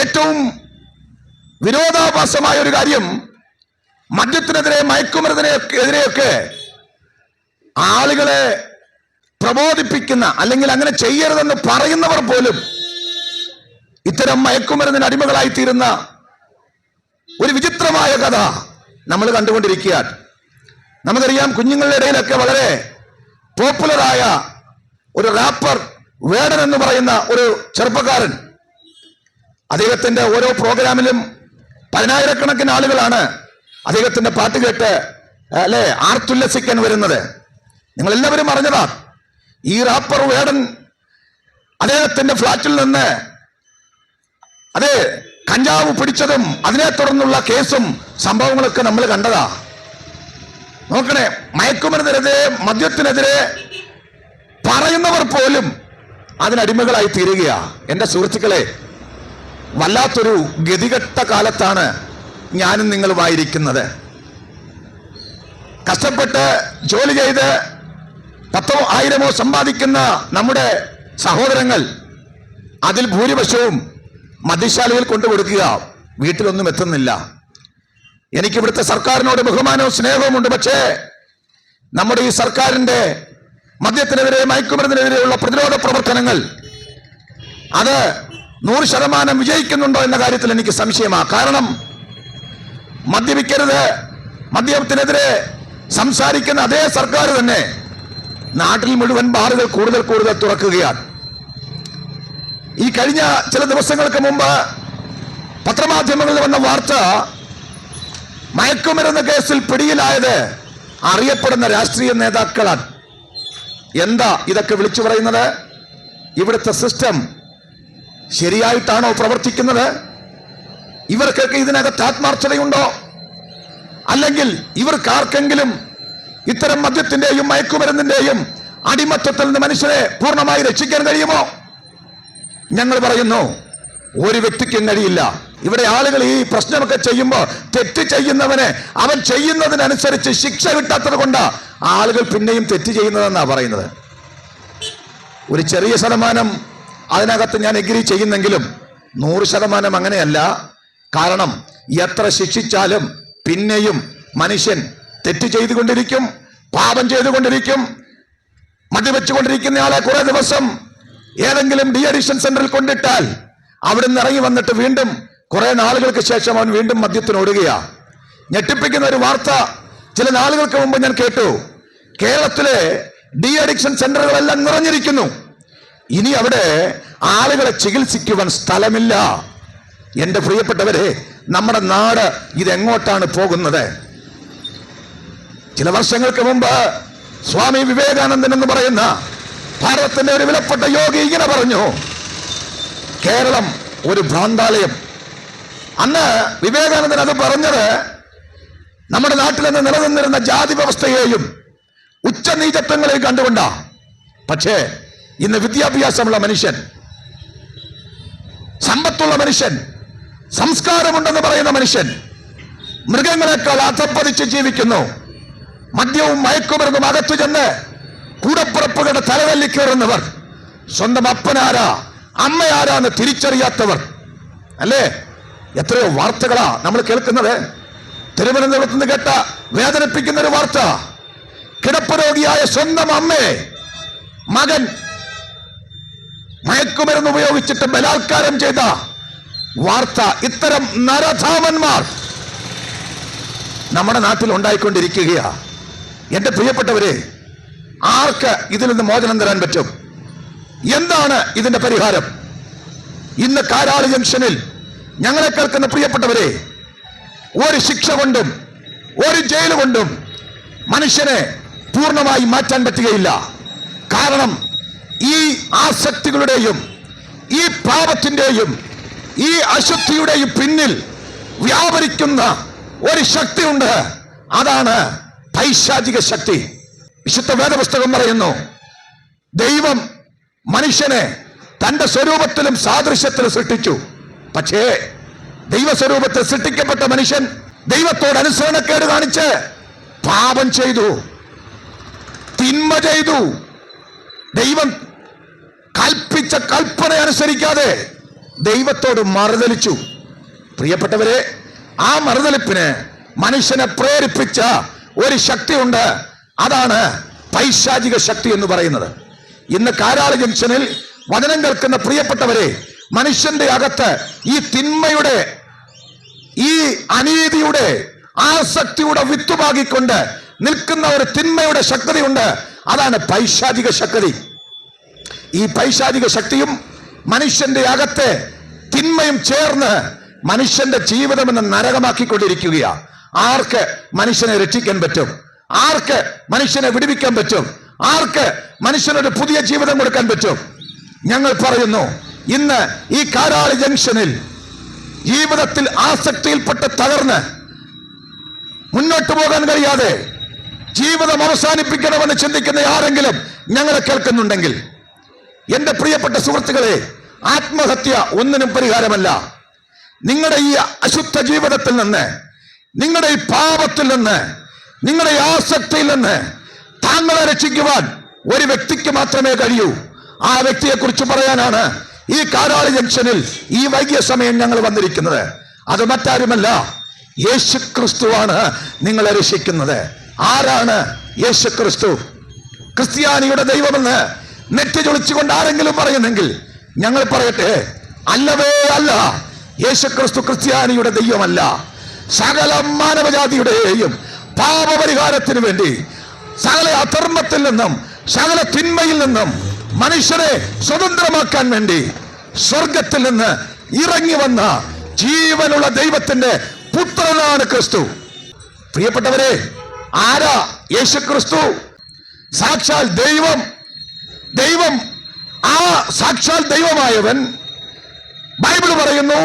ഏറ്റവും വിരോധാഭാസമായ ഒരു കാര്യം, മദ്യത്തിനെതിരെ മയക്കുമരുന്നിനെതിരെയൊക്കെ ആളുകളെ പ്രബോധിപ്പിക്കുന്ന, അല്ലെങ്കിൽ അങ്ങനെ ചെയ്യരുതെന്ന് പറയുന്നവർ പോലും ഇത്തരം മയക്കുമരുന്നിന് അടിമകളായി തീരുന്ന ഒരു വിചിത്രമായ കഥ നമ്മൾ കണ്ടുകൊണ്ടിരിക്കുകയാണ്. നമുക്കറിയാം, കുഞ്ഞുങ്ങളുടെ ഇടയിലൊക്കെ വളരെ പോപ്പുലറായ ഒരു റാപ്പർ വേടൻ എന്ന് പറയുന്ന ഒരു ചെറുപ്പക്കാരൻ, അദ്ദേഹത്തിന്റെ ഓരോ പ്രോഗ്രാമിലും 10,000-കണക്കിന് ആളുകളാണ് അദ്ദേഹത്തിന്റെ പാട്ട് കേട്ട് ആർത്തുല്ലസിക്കാൻ വരുന്നത്. നിങ്ങൾ എല്ലാവരും അറിഞ്ഞതാ, ഈ റാപ്പർ വേടൻ അദ്ദേഹത്തിന്റെ ഫ്ലാറ്റിൽ നിന്ന് കഞ്ചാവ് പിടിച്ചതും അതിനെ തുടർന്നുള്ള കേസും സംഭവങ്ങളൊക്കെ നമ്മൾ കണ്ടതാ. നോക്കണേ, മയക്കുമരുന്നിനെതിരെ മദ്യത്തിനെതിരെ പറയുന്നവർ പോലും അതിനടിമകളായി തീരുകയാ. എന്റെ സുഹൃത്തുക്കളെ, വല്ലാത്തൊരു ഗതികെട്ട കാലത്താണ് ഞാനും നിങ്ങളുമായിരിക്കുന്നത്. കഷ്ടപ്പെട്ട് ജോലി ചെയ്ത് 10,000 സമ്പാദിക്കുന്ന നമ്മുടെ സഹോദരങ്ങൾ അതിൽ ഭൂരിപക്ഷവും മദ്യശാലയിൽ കൊണ്ടുകൊടുക്കുക, വീട്ടിലൊന്നും എത്തുന്നില്ല. എനിക്ക് ഇവിടുത്തെ സർക്കാരിനോട് ബഹുമാനവും സ്നേഹവും ഉണ്ട്. പക്ഷേ നമ്മുടെ ഈ സർക്കാരിന്റെ മദ്യത്തിനെതിരെ, മയക്കുമരുന്നിനെതിരെയുള്ള പ്രതിരോധ പ്രവർത്തനങ്ങൾ അത് 100% വിജയിക്കുന്നുണ്ടോ എന്ന കാര്യത്തിൽ എനിക്ക് സംശയമാണ്. കാരണം മദ്യപിക്കരുത്, മദ്യത്തിനെതിരെ സംസാരിക്കുന്ന അതേ സർക്കാർ തന്നെ നാട്ടിൽ മുഴുവൻ ബാറുകൾ കൂടുതൽ തുറക്കുകയാണ്. ഈ കഴിഞ്ഞ ചില ദിവസങ്ങൾക്ക് മുമ്പ് പത്രമാധ്യമങ്ങളിൽ വന്ന വാർത്ത, മയക്കുമരുന്ന് കേസിൽ പിടിയിലായത് അറിയപ്പെടുന്ന രാഷ്ട്രീയ നേതാക്കളാണ്. എന്താ ഇതൊക്കെ വിളിച്ചു പറയുന്നത്? ഇവിടുത്തെ സിസ്റ്റം ശരിയായിട്ടാണോ പ്രവർത്തിക്കുന്നത്? ഇവർക്കൊക്കെ ഇതിനകത്ത് ആത്മാർത്ഥതയുണ്ടോ? അല്ലെങ്കിൽ ഇവർക്കാർക്കെങ്കിലും ഇത്തരം മദ്യത്തിന്റെയും മയക്കുമരുന്നിന്റെയും അടിമത്തത്തിൽ നിന്ന് മനുഷ്യരെ പൂർണ്ണമായി രക്ഷിക്കാൻ കഴിയുമോ? ഞങ്ങൾ പറയുന്നു, ഒരു വ്യക്തിക്കും കഴിയില്ല. ഇവിടെ ആളുകൾ ഈ പ്രശ്നമൊക്കെ ചെയ്യുമ്പോൾ തെറ്റ് ചെയ്യുന്നവനെ അവൻ ചെയ്യുന്നതിനനുസരിച്ച് ശിക്ഷ കിട്ടാത്തത് കൊണ്ട് ആളുകൾ പിന്നെയും തെറ്റ് ചെയ്യുന്നതെന്നാണ് പറയുന്നത്. ഒരു ചെറിയ ശതമാനം അതിനകത്ത് ഞാൻ എഗ്രി ചെയ്യുന്നെങ്കിലും 100% അങ്ങനെയല്ല. കാരണം എത്ര ശിക്ഷിച്ചാലും പിന്നെയും മനുഷ്യൻ തെറ്റ് ചെയ്തുകൊണ്ടിരിക്കും, പാപം ചെയ്തുകൊണ്ടിരിക്കും. മദ്യവെച്ചുകൊണ്ടിരിക്കുന്ന ആളെ കുറെ ദിവസം ഏതെങ്കിലും ഡി അഡിക്ഷൻ സെന്ററിൽ കൊണ്ടിട്ടാൽ അവിടെ നിന്ന് ഇറങ്ങി വന്നിട്ട് വീണ്ടും കുറെ നാളുകൾക്ക് ശേഷം അവൻ വീണ്ടും മദ്യത്തിന് ഓടുകയാ. ഞെട്ടിപ്പിക്കുന്ന ഒരു വാർത്ത ചില നാളുകൾക്ക് മുമ്പ് ഞാൻ കേട്ടു. കേരളത്തിലെ ഡി അഡിക്ഷൻ സെന്ററുകളെല്ലാം നിറഞ്ഞിരിക്കുന്നു. ഇനി അവിടെ ആളുകളെ ചികിത്സിക്കുവാൻ സ്ഥലമില്ല. എന്റെ പ്രിയപ്പെട്ടവരെ, നമ്മുടെ നാട് ഇതെങ്ങോട്ടാണ് പോകുന്നത്? ചില വർഷങ്ങൾക്ക് മുമ്പ് സ്വാമി വിവേകാനന്ദൻ എന്ന് പറയുന്ന ഭാരതത്തിന്റെ ഒരു വിലപ്പെട്ട യോഗി ഇങ്ങനെ പറഞ്ഞു, കേരളം ഒരു ഭ്രാന്താലയം. അന്ന് വിവേകാനന്ദൻ അത് പറഞ്ഞത് നമ്മുടെ നാട്ടിൽ നിന്ന് നിലനിന്നിരുന്ന ജാതി വ്യവസ്ഥയെയും ഉച്ചനീചത്വങ്ങളെയും കണ്ടുകൊണ്ടാ. പക്ഷേ ഇന്ന് വിദ്യാഭ്യാസമുള്ള മനുഷ്യൻ, സമ്പത്തുള്ള മനുഷ്യൻ, സംസ്കാരമുണ്ടെന്ന് പറയുന്ന മനുഷ്യൻ മൃഗങ്ങളെക്കാൾ അധപ്പതിച്ച് ജീവിക്കുന്നു. മദ്യവും മയക്കുമരുന്നും അകത്തു ചെന്ന് കൂടപ്പുറപ്പുകളുടെ തലതല്ലി കയറുന്നവർ, സ്വന്തം അപ്പനാരാ അമ്മയാരാന്ന് തിരിച്ചറിയാത്തവർ, അല്ലേ? എത്രയോ വാർത്തകളാ നമ്മൾ കേൾക്കുന്നത്. തിരുവനന്തപുരത്ത് നിന്ന് കേട്ട വേദനിപ്പിക്കുന്ന ഒരു വാർത്ത, കിടപ്പ് രോഗിയായ സ്വന്തം അമ്മയെ മകൻ മയക്കുമരുന്ന് ഉപയോഗിച്ചിട്ട് ബലാത്കാരം ചെയ്ത വാർത്ത. ഇത്തരം നരധാമന്മാർ നമ്മുടെ നാട്ടിൽ ഉണ്ടായിക്കൊണ്ടിരിക്കുകയാ. എന്റെ പ്രിയപ്പെട്ടവരെ, ആർക്ക് ഇതിൽ നിന്ന് മോചനം തരാൻ പറ്റും? എന്താണ് ഇതിന്റെ പരിഹാരം? ഇന്ന് കാരാളി ജംഗ്ഷനിൽ ഞങ്ങളെ കേൾക്കുന്ന പ്രിയപ്പെട്ടവരെ, ഒരു ശിക്ഷ കൊണ്ടും ഒരു ജയിൽ കൊണ്ടും മനുഷ്യനെ പൂർണ്ണമായി മാറ്റാൻ പറ്റുകയില്ല. കാരണം ഈ ആസക്തികളുടെയും ഈ പാപത്തിന്റെയും ഈ അശുദ്ധിയുടെയും പിന്നിൽ വ്യാപരിക്കുന്ന ഒരു ശക്തിയുണ്ട്. അതാണ് പൈശാചിക ശക്തി. വിശുദ്ധ വേദപുസ്തകം പറയുന്നു, ദൈവം മനുഷ്യനെ തന്റെ സ്വരൂപത്തിലും സാദൃശ്യത്തിലും സൃഷ്ടിച്ചു. പക്ഷേ ദൈവസ്വരൂപത്തിൽ സൃഷ്ടിക്കപ്പെട്ട മനുഷ്യൻ ദൈവത്തോട് അനുസരണക്കേട് കാണിച്ച് പാപം ചെയ്തു, തിന്മ ചെയ്തു. ദൈവം കൽപ്പിച്ച കൽപ്പന അനുസരിക്കാതെ ദൈവത്തോട് മറുതലിച്ചു. പ്രിയപ്പെട്ടവരെ, ആ മറുതലിപ്പിന് മനുഷ്യനെ പ്രേരിപ്പിച്ച ഒരു ശക്തിയുണ്ട്. അതാണ് പൈശാചിക ശക്തി എന്ന് പറയുന്നത്. ഇന്ന് കാരാളി ജംഗ്ഷനിൽ വചനം കേൾക്കുന്ന പ്രിയപ്പെട്ടവരെ, മനുഷ്യന്റെ അകത്ത് ഈ തിന്മയുടെ, ഈ അനീതിയുടെ, ആസക്തിയുടെ വിത്തുപാകിക്കൊണ്ട് നിൽക്കുന്ന ഒരു തിന്മയുടെ ശക്തിയുണ്ട്. അതാണ് പൈശാചിക ശക്തി. ഈ പൈശാചിക ശക്തിയും മനുഷ്യന്റെ അകത്തെ തിന്മയും ചേർന്ന് മനുഷ്യന്റെ ജീവിതം എന്ന നരകമാക്കിക്കൊണ്ടിരിക്കുകയാണ്. ആർക്ക് മനുഷ്യനെ രക്ഷിക്കാൻ പറ്റും? ആർക്ക് മനുഷ്യനെ വിടുവിക്കാൻ പറ്റും? ആർക്ക് മനുഷ്യനൊരു പുതിയ ജീവിതം കൊടുക്കാൻ പറ്റും? ഞങ്ങൾ പറയുന്നു, ഇന്ന് ഈ കാരാളി ജംഗ്ഷനിൽ ജീവിതത്തിൽ ആസക്തിയിൽപ്പെട്ട് തകർന്ന് മുന്നോട്ട് പോകാൻ കഴിയാതെ ജീവിതം അവസാനിപ്പിക്കണമെന്ന് ചിന്തിക്കുന്ന ആരെങ്കിലും ഞങ്ങളെ കേൾക്കുന്നുണ്ടെങ്കിൽ, എന്റെ പ്രിയപ്പെട്ട സുഹൃത്തുക്കളെ, ആത്മഹത്യ ഒന്നിനും പരിഹാരമല്ല. നിങ്ങളുടെ ഈ അശുദ്ധ ജീവിതത്തിൽ നിന്ന്, നിങ്ങളുടെ ഈ പാപത്തിൽ നിന്ന് നിങ്ങളുടെ ആസക്തിയിൽ നിന്ന് താങ്കളെ രക്ഷിക്കുവാൻ ഒരു വ്യക്തിക്ക് മാത്രമേ കഴിയൂ. ആ വ്യക്തിയെ കുറിച്ച് പറയാനാണ് ഈ കാരാളി ജംഗ്ഷനിൽ ഈ വൈകിയ സമയം ഞങ്ങൾ വന്നിരിക്കുന്നത്. അത് മറ്റാരുമല്ല, യേശു ക്രിസ്തുവാണ് നിങ്ങളെ രക്ഷിക്കുന്നത്. ആരാണ് യേശു ക്രിസ്തു? ക്രിസ്ത്യാനിയുടെ ദൈവമെന്ന് നെറ്റി ചൊളിച്ചുകൊണ്ട് ആരെങ്കിലും പറയുന്നെങ്കിൽ ഞങ്ങൾ പറയട്ടെ, അല്ലവേ അല്ല. യേശു ക്രിസ്തു ക്രിസ്ത്യാനിയുടെ ദൈവമല്ല. സകല മാനവജാതിയുടെയും പാപപരിഹാരത്തിന് വേണ്ടി, സകല അധർമ്മത്തിൽ നിന്നും സകല തിന്മയിൽ നിന്നും മനുഷ്യരെ സ്വതന്ത്രമാക്കാൻ വേണ്ടി സ്വർഗത്തിൽ നിന്ന് ഇറങ്ങി വന്ന ജീവനുള്ള ദൈവത്തിന്റെ പുത്രനാണ് ക്രിസ്തു. പ്രിയപ്പെട്ടവരെ, ആരാ യേശു ക്രിസ്തു? സാക്ഷാൽ ദൈവം. ആ സാക്ഷാൽ ദൈവമായവൻ ബൈബിൾ പറയുന്നു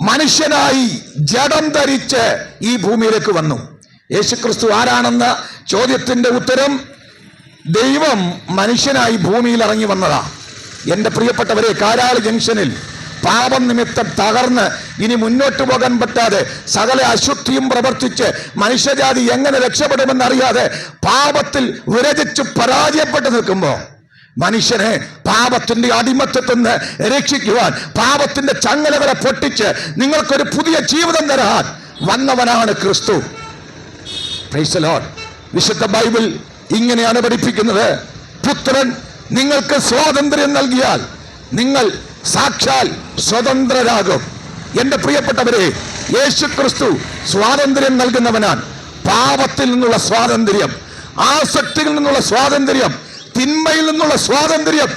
മനുഷ്യനായി ജഡം ധരിച്ച് ഈ ഭൂമിയിലേക്ക് വന്നു. യേശുക്രിസ്തു ആരാണെന്ന ചോദ്യത്തിന്റെ ഉത്തരം, ദൈവം മനുഷ്യനായി ഭൂമിയിൽ ഇറങ്ങി വന്നതാ. എന്റെ പ്രിയപ്പെട്ടവരെ, കാരാളി ജംഗ്ഷനിൽ പാപം നിമിത്തം തകർന്ന് ഇനി മുന്നോട്ട് പോകാൻ പറ്റാതെ സകല അശുദ്ധിയും പ്രവർത്തിച്ച് മനുഷ്യജാതി എങ്ങനെ രക്ഷപ്പെടുമെന്നറിയാതെ പാപത്തിൽ വിരചിച്ച് പരാജയപ്പെട്ടു നിൽക്കുമ്പോ മനുഷ്യനെ പാപത്തിന്റെ അടിമത്തത്തിൽ നിന്ന് രക്ഷിക്കുവാൻ, പാപത്തിന്റെ ചങ്ങലകളെ പൊട്ടിച്ച് നിങ്ങൾക്കൊരു പുതിയ ജീവിതം തരാൻ വന്നവനാണ് ക്രിസ്തു. Praise the Lord. വിശുദ്ധ ബൈബിൾ ഇങ്ങനെയാണ് പഠിപ്പിക്കുന്നത്, പുത്രൻ നിങ്ങൾക്ക് സ്വാതന്ത്ര്യം നൽകിയാൽ നിങ്ങൾ സാക്ഷാൽ സ്വതന്ത്രരാകും. എന്റെ പ്രിയപ്പെട്ടവരെ, യേശു ക്രിസ്തു സ്വാതന്ത്ര്യം നൽകുന്നവനാണ്. പാപത്തിൽ നിന്നുള്ള സ്വാതന്ത്ര്യം, ആസക്തിയിൽ നിന്നുള്ള സ്വാതന്ത്ര്യം, തിന്മയിൽ നിന്നുള്ള സ്വാതന്ത്ര്യം.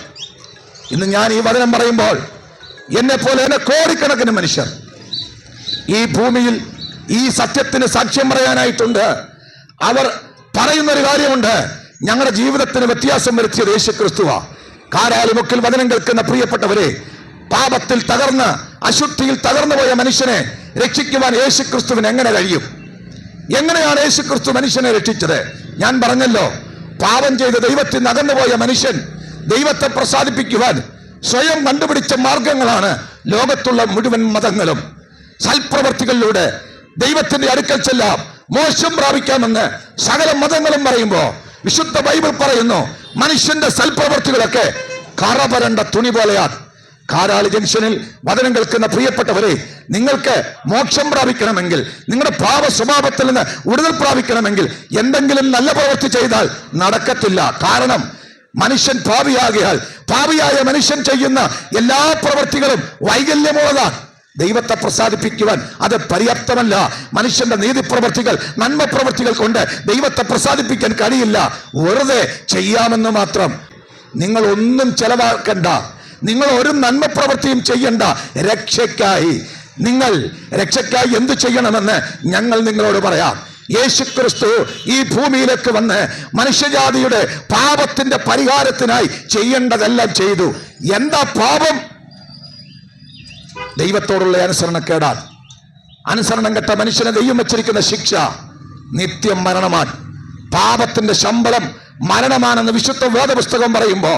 ഇന്ന് ഞാൻ ഈ വചനം പറയുമ്പോൾ എന്നെ പോലെ കോടിക്കണക്കിന് മനുഷ്യർ ഈ ഭൂമിയിൽ ഈ സത്യത്തിന് സാക്ഷ്യം പറയാനായിട്ടുണ്ട്. അവർ പറയുന്നൊരു കാര്യമുണ്ട്, ഞങ്ങളുടെ ജീവിതത്തിന് വ്യത്യാസം വരുത്തിയത് യേശു ക്രിസ്തുവാ. കാരാളിമുക്കിൽ വചനം കേൾക്കുന്ന പ്രിയപ്പെട്ടവരെ, പാപത്തിൽ തകർന്ന് അശുദ്ധിയിൽ തകർന്നു പോയ മനുഷ്യനെ രക്ഷിക്കുവാൻ യേശു ക്രിസ്തുവിന് എങ്ങനെ കഴിയും? എങ്ങനെയാണ് യേശു ക്രിസ്തു മനുഷ്യനെ രക്ഷിച്ചത്? ഞാൻ പറഞ്ഞല്ലോ, പാപം ചെയ്ത് ദൈവത്തിൽ നിന്ന് അകന്നുപോയ മനുഷ്യൻ ദൈവത്തെ പ്രസാദിപ്പിക്കുവാൻ സ്വയം കണ്ടുപിടിച്ച മാർഗങ്ങളാണ് ലോകത്തുള്ള മുഴുവൻ മതങ്ങളും. സൽപ്രവർത്തികളിലൂടെ ദൈവത്തിന്റെ അടുക്കൽ ചെല്ലാം, മോക്ഷം പ്രാപിക്കാമെന്ന് സകല മതങ്ങളും പറയുമ്പോ വിശുദ്ധ ബൈബിൾ പറയുന്നു മനുഷ്യന്റെ സൽപ്രവർത്തികളൊക്കെ കറപരണ്ട തുണി പോലെയാണ്. കാരാളി ജംഗ്ഷനിൽ വചനം കേൾക്കുന്ന പ്രിയപ്പെട്ടവരെ, നിങ്ങൾക്ക് മോക്ഷം പ്രാപിക്കണമെങ്കിൽ, നിങ്ങളുടെ പാപ സ്വഭാവത്തിൽ നിന്ന് വിടുതൽ പ്രാപിക്കണമെങ്കിൽ എന്തെങ്കിലും നല്ല പ്രവൃത്തി ചെയ്താൽ നടക്കത്തില്ല. കാരണം മനുഷ്യൻ പാപിയാകിയാൽ പാപിയായ മനുഷ്യൻ ചെയ്യുന്ന എല്ലാ പ്രവൃത്തികളും വൈകല്യമുള്ളതാണ്. ദൈവത്തെ പ്രസാദിപ്പിക്കുവാൻ അത് പര്യാപ്തമല്ല. മനുഷ്യന്റെ നീതിപ്രവർത്തികൾ, നന്മ പ്രവർത്തികൾ കൊണ്ട് ദൈവത്തെ പ്രസാദിപ്പിക്കാൻ കഴിയില്ല. വെറുതെ ചെയ്യാമെന്ന് മാത്രം. നിങ്ങൾ ഒന്നും ചെലവാക്കണ്ട, നിങ്ങൾ ഒരു നന്മ പ്രവൃത്തിയും ചെയ്യണ്ട. രക്ഷയ്ക്കായി എന്ത് ചെയ്യണമെന്ന് ഞങ്ങൾ നിങ്ങളോട് പറയാം. യേശുക്രിസ്തു ഈ ഭൂമിയിലേക്ക് വന്ന് മനുഷ്യജാതിയുടെ പാപത്തിന്റെ പരിഹാരത്തിനായി ചെയ്യേണ്ടതെല്ലാം ചെയ്തു. എന്താ പാപം? ദൈവത്തോടുള്ള അനുസരണക്കേടാണ്. അനുസരണം കെട്ട മനുഷ്യനെ ദൈവം വെച്ചിരിക്കുന്ന ശിക്ഷ നിത്യം മരണമാണ്. പാപത്തിന്റെ ശമ്പളം മരണമാണെന്ന് വിശുദ്ധ വേദപുസ്തകം പറയുമ്പോ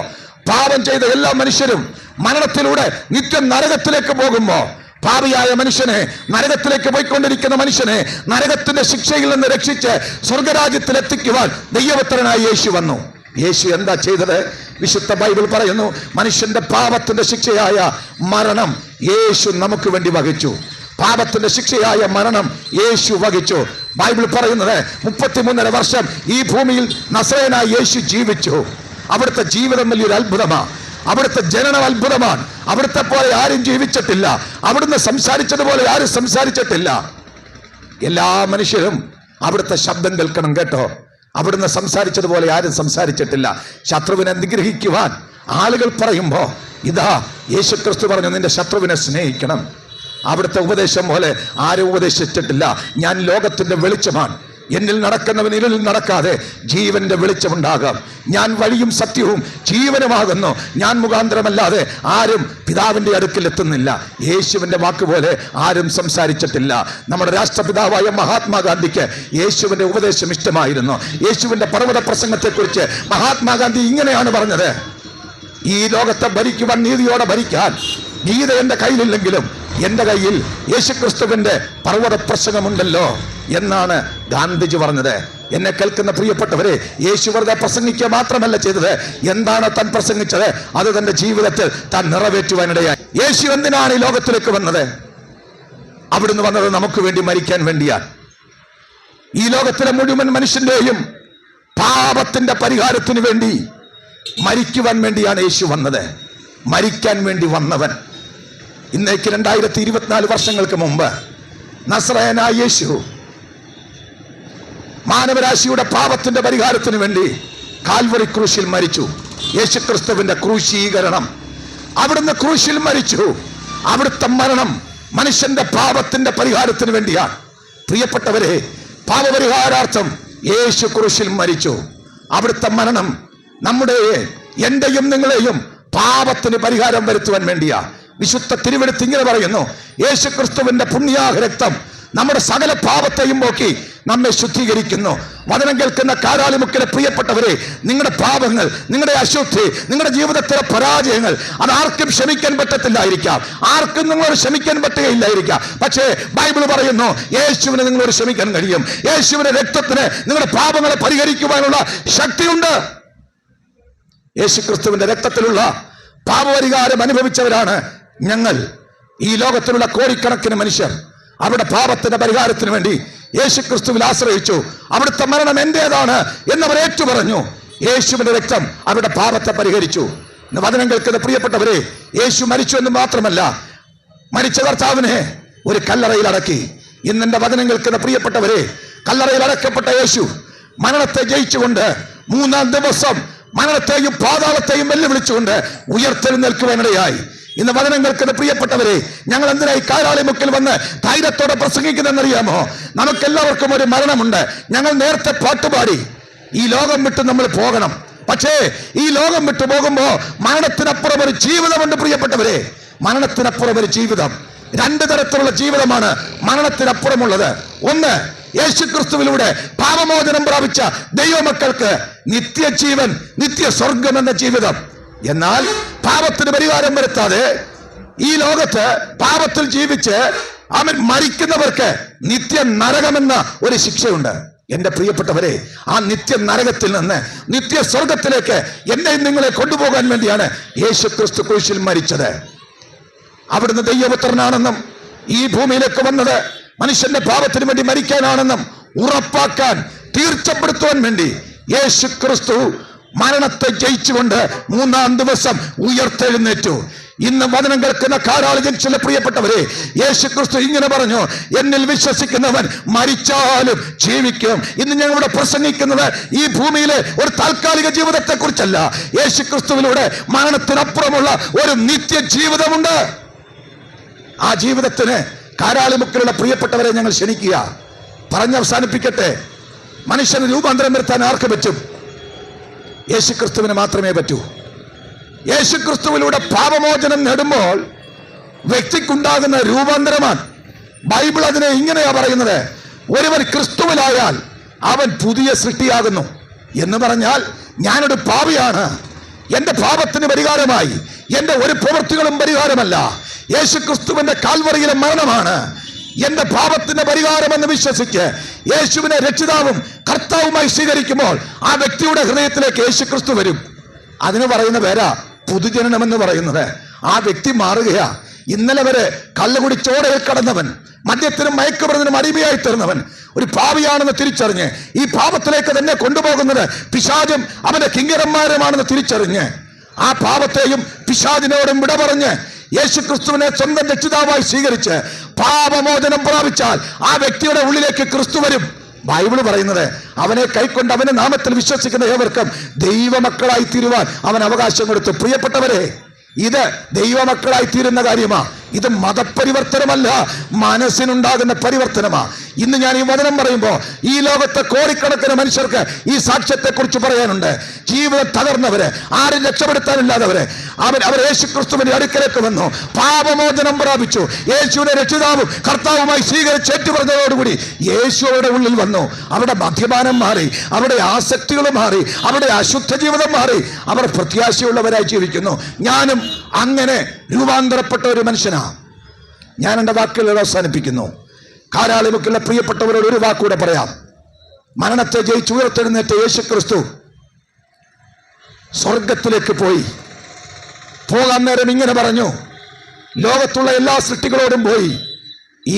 പാപം ചെയ്ത എല്ലാ മനുഷ്യരും മരണത്തിലൂടെ നിത്യം നരകത്തിലേക്ക് പോകുമ്പോ പാപിയായ മനുഷ്യനെ, നരകത്തിലേക്ക് പോയിക്കൊണ്ടിരിക്കുന്ന മനുഷ്യനെ നരകത്തിന്റെ ശിക്ഷയിൽ നിന്ന് രക്ഷിച്ച് സ്വർഗരാജ്യത്തിൽ എത്തിക്കുവാൻ ദൈവപുത്രനായ യേശു വന്നു. യേശു എന്താ ചെയ്തത്? വിശുദ്ധ ബൈബിൾ പറയുന്നു മനുഷ്യന്റെ പാപത്തിന്റെ ശിക്ഷയായ മരണം യേശു നമുക്ക് വേണ്ടി വഹിച്ചു. പാപത്തിന്റെ ശിക്ഷയായ മരണം യേശു വഹിച്ചു. ബൈബിൾ പറയുന്നത് 33.5 വർഷം ഈ ഭൂമിയിൽ നസറേയനായ യേശു ജീവിച്ചു. അവിടുത്തെ ജീവിതം വലിയൊരു അത്ഭുതമാണ്. അവിടുത്തെ ജനനം അത്ഭുതമാണ്. അവിടുത്തെ പോലെ ആരും ജീവിച്ചിട്ടില്ല. അവിടുന്ന് സംസാരിച്ചതുപോലെ ആരും സംസാരിച്ചിട്ടില്ല. എല്ലാ മനുഷ്യരും അവിടുത്തെ ശബ്ദം കേൾക്കണം കേട്ടോ. അവിടുന്ന് സംസാരിച്ചതുപോലെ ആരും സംസാരിച്ചിട്ടില്ല. ശത്രുവിനെ നിഗ്രഹിക്കുവാൻ ആളുകൾ പറയുമ്പോ ഇതാ യേശുക്രിസ്തു പറഞ്ഞു, നിന്റെ ശത്രുവിനെ സ്നേഹിക്കണം. അവിടുത്തെ ഉപദേശം പോലെ ആരും ഉപദേശിച്ചിട്ടില്ല. ഞാൻ ലോകത്തിന്റെ വെളിച്ചമാണ്, എന്നിൽ നടക്കുന്നവൻ ഇരുളിൽ നടക്കാതെ ജീവന്റെ വെളിച്ചമുണ്ടാകാം. ഞാൻ വഴിയും സത്യവും ജീവനുമാകുന്നു. ഞാൻ മുഖാന്തരമല്ലാതെ ആരും പിതാവിന്റെ അടുക്കൽ എത്തുന്നില്ല. യേശുവിന്റെ വാക്കുപോലെ ആരും സംസാരിച്ചിട്ടില്ല. നമ്മുടെ രാഷ്ട്രപിതാവായ മഹാത്മാഗാന്ധിക്ക് യേശുവിന്റെ ഉപദേശം ഇഷ്ടമായിരുന്നു. യേശുവിന്റെ പർവ്വത പ്രസംഗത്തെക്കുറിച്ച് മഹാത്മാഗാന്ധി ഇങ്ങനെയാണ് പറഞ്ഞത്: ഈ ലോകത്തെ ഭരിക്കുവാൻ, നീതിയോടെ ഭരിക്കാൻ ഗീത എന്റെ കയ്യിലില്ലെങ്കിലും എൻ്റെ കയ്യിൽ യേശുക്രിസ്തുവിന്റെ പർവ്വത പ്രസംഗമുണ്ടല്ലോ എന്നാണ് ഗാന്ധിജി പറഞ്ഞത്. എന്നെ കേൾക്കുന്ന പ്രിയപ്പെട്ടവരെ, യേശു വെറുതെ പ്രസംഗിക്കുക മാത്രമല്ല ചെയ്തത്. എന്താണ് താൻ പ്രസംഗിച്ചത് അത് തന്റെ ജീവിതത്തിൽ താൻ നിറവേറ്റുവാനിടയായി. യേശു എന്തിനാണ് ഈ ലോകത്തിലേക്ക് വന്നത്? അവിടുന്ന് വന്നത് നമുക്ക് വേണ്ടി മരിക്കാൻ വേണ്ടിയാണ്. ഈ ലോകത്തിലെ മുഴുവൻ മനുഷ്യന്റെയും പാപത്തിന്റെ പരിഹാരത്തിന് വേണ്ടി മരിക്കുവാൻ വേണ്ടിയാണ് യേശു വന്നത്. മരിക്കാൻ വേണ്ടി വന്നവൻ ഇന്നേക്ക് 2024 വർഷങ്ങൾക്ക് മുമ്പ് നസ്രയനായ യേശു മാനവരാശിയുടെ പാപത്തിന്റെ പരിഹാരത്തിന് വേണ്ടി കാൽവറി ക്രൂശിൽ മരിച്ചു. യേശുക്രിസ്തുവിന്റെ ക്രൂശീകരണം, അവിടുന്ന് ക്രൂശിൽ മരിച്ചു. അവിടുത്തെ മരണം മനുഷ്യന്റെ പാപത്തിന്റെ പരിഹാരത്തിന് വേണ്ടിയാണ്. പ്രിയപ്പെട്ടവരെ, പാപപരിഹാരാർത്ഥം യേശു ക്രൂശിൽ മരിച്ചു. അവിടുത്തെ മരണം നമ്മുടെ എന്റെയും നിങ്ങളെയും പാപത്തിന് പരിഹാരം വരുത്തുവാൻ വേണ്ടിയാ. വിശുദ്ധ തിരുവെഴുത്ത് ഇങ്ങനെ പറയുന്നു, യേശുക്രിസ്തുവിന്റെ പുണ്യാഹ രക്തം നമ്മുടെ സകല പാപത്തെയും പോക്കി നമ്മെ ശുദ്ധീകരിക്കുന്നു. വചനം കേൾക്കുന്ന കാരാളിമുക്കിലെ പ്രിയപ്പെട്ടവരെ, നിങ്ങളുടെ പാപങ്ങൾ, നിങ്ങളുടെ അശുദ്ധി, നിങ്ങളുടെ ജീവിതത്തിലെ പരാജയങ്ങൾ അത് ആർക്കും ക്ഷമിക്കാൻ പറ്റത്തില്ലായിരിക്കാം, ആർക്കും നിങ്ങളോട് ക്ഷമിക്കാൻ പറ്റുകയില്ലായിരിക്കാം. പക്ഷേ ബൈബിൾ പറയുന്നു, യേശുവിന് നിങ്ങളോട് ക്ഷമിക്കാൻ കഴിയും. യേശുവിന്റെ രക്തത്തിന് നിങ്ങളുടെ പാപങ്ങളെ പരിഹരിക്കുവാനുള്ള ശക്തിയുണ്ട്. യേശുക്രിസ്തുവിന്റെ രക്തത്തിലുള്ള പാപപരിഹാരം അനുഭവിച്ചവരാണ് ഞങ്ങൾ. ഈ ലോകത്തിലുള്ള കോടിക്കണക്കിന് മനുഷ്യർ അവരുടെ പാപത്തിന്റെ പരിഹാരത്തിന് വേണ്ടി യേശുക്രിസ്തുവിൽ ആശ്രയിച്ചു. അവിടുത്തെ മരണം എന്റേതാണ് എന്നവർ ഏറ്റുപറഞ്ഞു. യേശുവിന്റെ രക്തം അവരുടെ പാപത്തെ പരിഹരിച്ചു. ഇന്ന് വചനം കേൾക്കുന്ന പ്രിയപ്പെട്ടവരെ, യേശു മരിച്ചു എന്ന് മാത്രമല്ല, മരിച്ച കർത്താവിനെ ഒരു കല്ലറയിൽ അടക്കി. ഇന്നെന്റെ വചനം കേൾക്കുന്ന പ്രിയപ്പെട്ടവരെ, കല്ലറയിൽ അടക്കപ്പെട്ട യേശു മരണത്തെ ജയിച്ചുകൊണ്ട് 3-ാം ദിവസം മരണത്തെയും പാതാളത്തെയും വെല്ലുവിളിച്ചുകൊണ്ട് ഉയർത്തെഴുന്നേൽക്കുവാനിടയായി. ഇന്ന് വചനം കേൾക്കുന്ന പ്രിയപ്പെട്ടവരെ, ഞങ്ങൾ എന്തിനായി കാരാളിമുക്കിൽ വന്ന് ധൈര്യത്തോടെ പ്രസംഗിക്കുന്നതെന്നറിയാമോ? നമുക്കെല്ലാവർക്കും ഒരു മരണമുണ്ട്. ഞങ്ങൾ നേരത്തെ പാട്ടുപാടി ഈ ലോകം വിട്ട് നമ്മൾ പോകണം. പക്ഷേ ഈ ലോകം വിട്ടു പോകുമ്പോ മരണത്തിനപ്പുറം ഒരു ജീവിതമുണ്ട് പ്രിയപ്പെട്ടവരെ. മരണത്തിനപ്പുറം ഒരു ജീവിതം. 2 തരത്തിലുള്ള ജീവിതമാണ് മരണത്തിനപ്പുറമുള്ളത്. ഒന്ന്, യേശുക്രിസ്തുവിലൂടെ പാപമോചനം പ്രാപിച്ച ദൈവമക്കൾക്ക് നിത്യജീവൻ, നിത്യസ്വർഗം എന്ന ജീവിതം. എന്നാൽ പാപത്തിന് പരിഹാരം വരുത്താതെ ഈ ലോകത്ത് പാപത്തിൽ ജീവിച്ച് അവൻ മരിക്കുന്നവർക്ക് നിത്യ നരകമെന്ന ഒരു ശിക്ഷയുണ്ട്. എന്റെ പ്രിയപ്പെട്ടവരെ, ആ നിത്യ നരകത്തിൽ നിന്ന് നിത്യ സ്വർഗത്തിലേക്ക് എന്നെയും നിങ്ങളെ കൊണ്ടുപോകാൻ വേണ്ടിയാണ് യേശുക്രിസ്തു ക്രൂശിൽ മരിച്ചത്. അവിടുന്ന് ദൈവപുത്രനാണെന്നും ഈ ഭൂമിയിലേക്ക് വന്നത് മനുഷ്യന്റെ പാപത്തിന് വേണ്ടി മരിക്കാനാണെന്നും ഉറപ്പാക്കാൻ, തീർച്ചപ്പെടുത്തുവാൻ വേണ്ടി യേശുക്രിസ്തു മരണത്തെ ജയിച്ചുകൊണ്ട് 3-ാം ദിവസം ഉയർത്തെഴുന്നേറ്റു. ഇന്ന് വചനം കേൾക്കുന്ന കാരാളി ജംഗ്ഷനിലെ പ്രിയപ്പെട്ടവരെ, യേശുക്രിസ്തു ഇങ്ങനെ പറഞ്ഞു, എന്നിൽ വിശ്വസിക്കുന്നവൻ മരിച്ചാലും ജീവിക്കും. ഇന്ന് ഞങ്ങൾ ഇവിടെ പ്രസംഗിക്കുന്നത് ഈ ഭൂമിയിലെ ഒരു താൽക്കാലിക ജീവിതത്തെ കുറിച്ചല്ല. യേശുക്രിസ്തുവിലൂടെ മരണത്തിനപ്പുറമുള്ള ഒരു നിത്യ ജീവിതമുണ്ട്. ആ ജീവിതത്തിന് കാരാളിമുക്കിലുള്ള പ്രിയപ്പെട്ടവരെ ഞങ്ങൾ ക്ഷണിക്കുക. പറഞ്ഞവസാനിപ്പിക്കട്ടെ, മനുഷ്യന് രൂപാന്തരം വരുത്താൻ ആർക്ക് പറ്റും? യേശുക്രിസ്തുവിന് മാത്രമേ പറ്റൂ. യേശുക്രിസ്തുവിലൂടെ പാപമോചനം നേടുമ്പോൾ വ്യക്തിക്കുണ്ടാകുന്ന രൂപാന്തരമാണ്. ബൈബിൾ അതിനെ ഇങ്ങനെയാ പറയുന്നത്, ഒരുവൻ ക്രിസ്തുവിലായാൽ അവൻ പുതിയ സൃഷ്ടിയാകുന്നു എന്ന് പറഞ്ഞാൽ, ഞാനൊരു പാപിയാണ്, എന്റെ പാപത്തിന് പരിഹാരമായി എന്റെ ഒരു പ്രവൃത്തികളും പരിഹാരമല്ല, യേശുക്രിസ്തുവിന്റെ കാൽവറിയിലെ മരണമാണ് എന്റെ പാപത്തിന്റെ പരിഹാരമെന്ന് വിശ്വസിച്ച് യേശുവിനെ രക്ഷിതാവും കർത്താവുമായി സ്വീകരിക്കുമ്പോൾ ആ വ്യക്തിയുടെ ഹൃദയത്തിലേക്ക് യേശുക്രിസ്തു വരും. അതിന് പറയുന്ന പേരാ പുതുജനനം എന്ന് പറയുന്നത്. ആ വ്യക്തി മാറുകയാ. ഇന്നലെ വരെ കള്ളുകുടിച്ചോടയിൽ കടന്നവൻ, മദ്യത്തിനും മയക്കുമരുന്നിനും അടിമയായി തീർന്നവൻ ഒരു പാപിയാണെന്ന് തിരിച്ചറിഞ്ഞ് ഈ പാപത്തിലേക്ക് തന്നെ കൊണ്ടുപോകുന്നത് പിശാചും അവന്റെ കിങ്കരന്മാരുമാണെന്ന് തിരിച്ചറിഞ്ഞ് ആ പാപത്തെയും പിശാചിനോടും വിട പറഞ്ഞ് യേശുക്രിസ്തുവിനെ സ്വന്തം രക്ഷിതാവായി സ്വീകരിച്ച് പാപമോചനം പ്രാപിച്ചാൽ ആ വ്യക്തിയുടെ ഉള്ളിലേക്ക് ക്രിസ്തു വരും. ബൈബിൾ പറയുന്നത്, അവനെ കൈക്കൊണ്ട് അവന്റെ നാമത്തിൽ വിശ്വസിക്കുന്ന ഏവർക്കും ദൈവമക്കളായി തീരുവാൻ അവൻ അവകാശം കൊടുത്തു. പ്രിയപ്പെട്ടവരെ, ഇത് ദൈവമക്കളായി തീരുന്ന കാര്യമാ. ഇത് മതപരിവർത്തനമല്ല, മനസ്സിനുണ്ടാകുന്ന പരിവർത്തനമാ. ഇന്ന് ഞാൻ ഈ വചനം പറയുമ്പോൾ ഈ ലോകത്തെ കോടിക്കണക്കിന് മനുഷ്യർക്ക് ഈ സാക്ഷ്യത്തെ കുറിച്ച് പറയാനുണ്ട്. ജീവിതം തകർന്നവര്, ആരും രക്ഷപ്പെടുത്താനില്ലാത്തവര്, അവർ യേശുക്രിസ്തുവിന്റെ അടുക്കലേക്ക് വന്നു, പാപമോചനം പ്രാപിച്ചു, യേശുവിനെ രക്ഷിതാവും കർത്താവുമായി സ്വീകരിച്ച് ഏറ്റുപറഞ്ഞതോടുകൂടി യേശു അവരുടെ ഉള്ളിൽ വന്നു. അവരുടെ മദ്യപാനം മാറി, അവരുടെ ആസക്തികൾ മാറി, അവരുടെ അശുദ്ധ ജീവിതം മാറി, അവർ പ്രത്യാശയുള്ളവരായി ജീവിക്കുന്നു. ഞാനും അങ്ങനെ രൂപാന്തരപ്പെട്ട ഒരു മനുഷ്യനാ. ഞാൻ എൻ്റെ വാക്കുകൾ അവസാനിപ്പിക്കുന്നു. കാരാളിമുക്കുള്ള പ്രിയപ്പെട്ടവരോട് ഒരു വാക്കൂടെ പറയാം. മരണത്തെ ജയിച്ച് ഉയർത്തെഴുന്നേറ്റ യേശു ക്രിസ്തു സ്വർഗത്തിലേക്ക് പോകാൻ നേരം ഇങ്ങനെ പറഞ്ഞു, ലോകത്തുള്ള എല്ലാ സൃഷ്ടികളോടും പോയി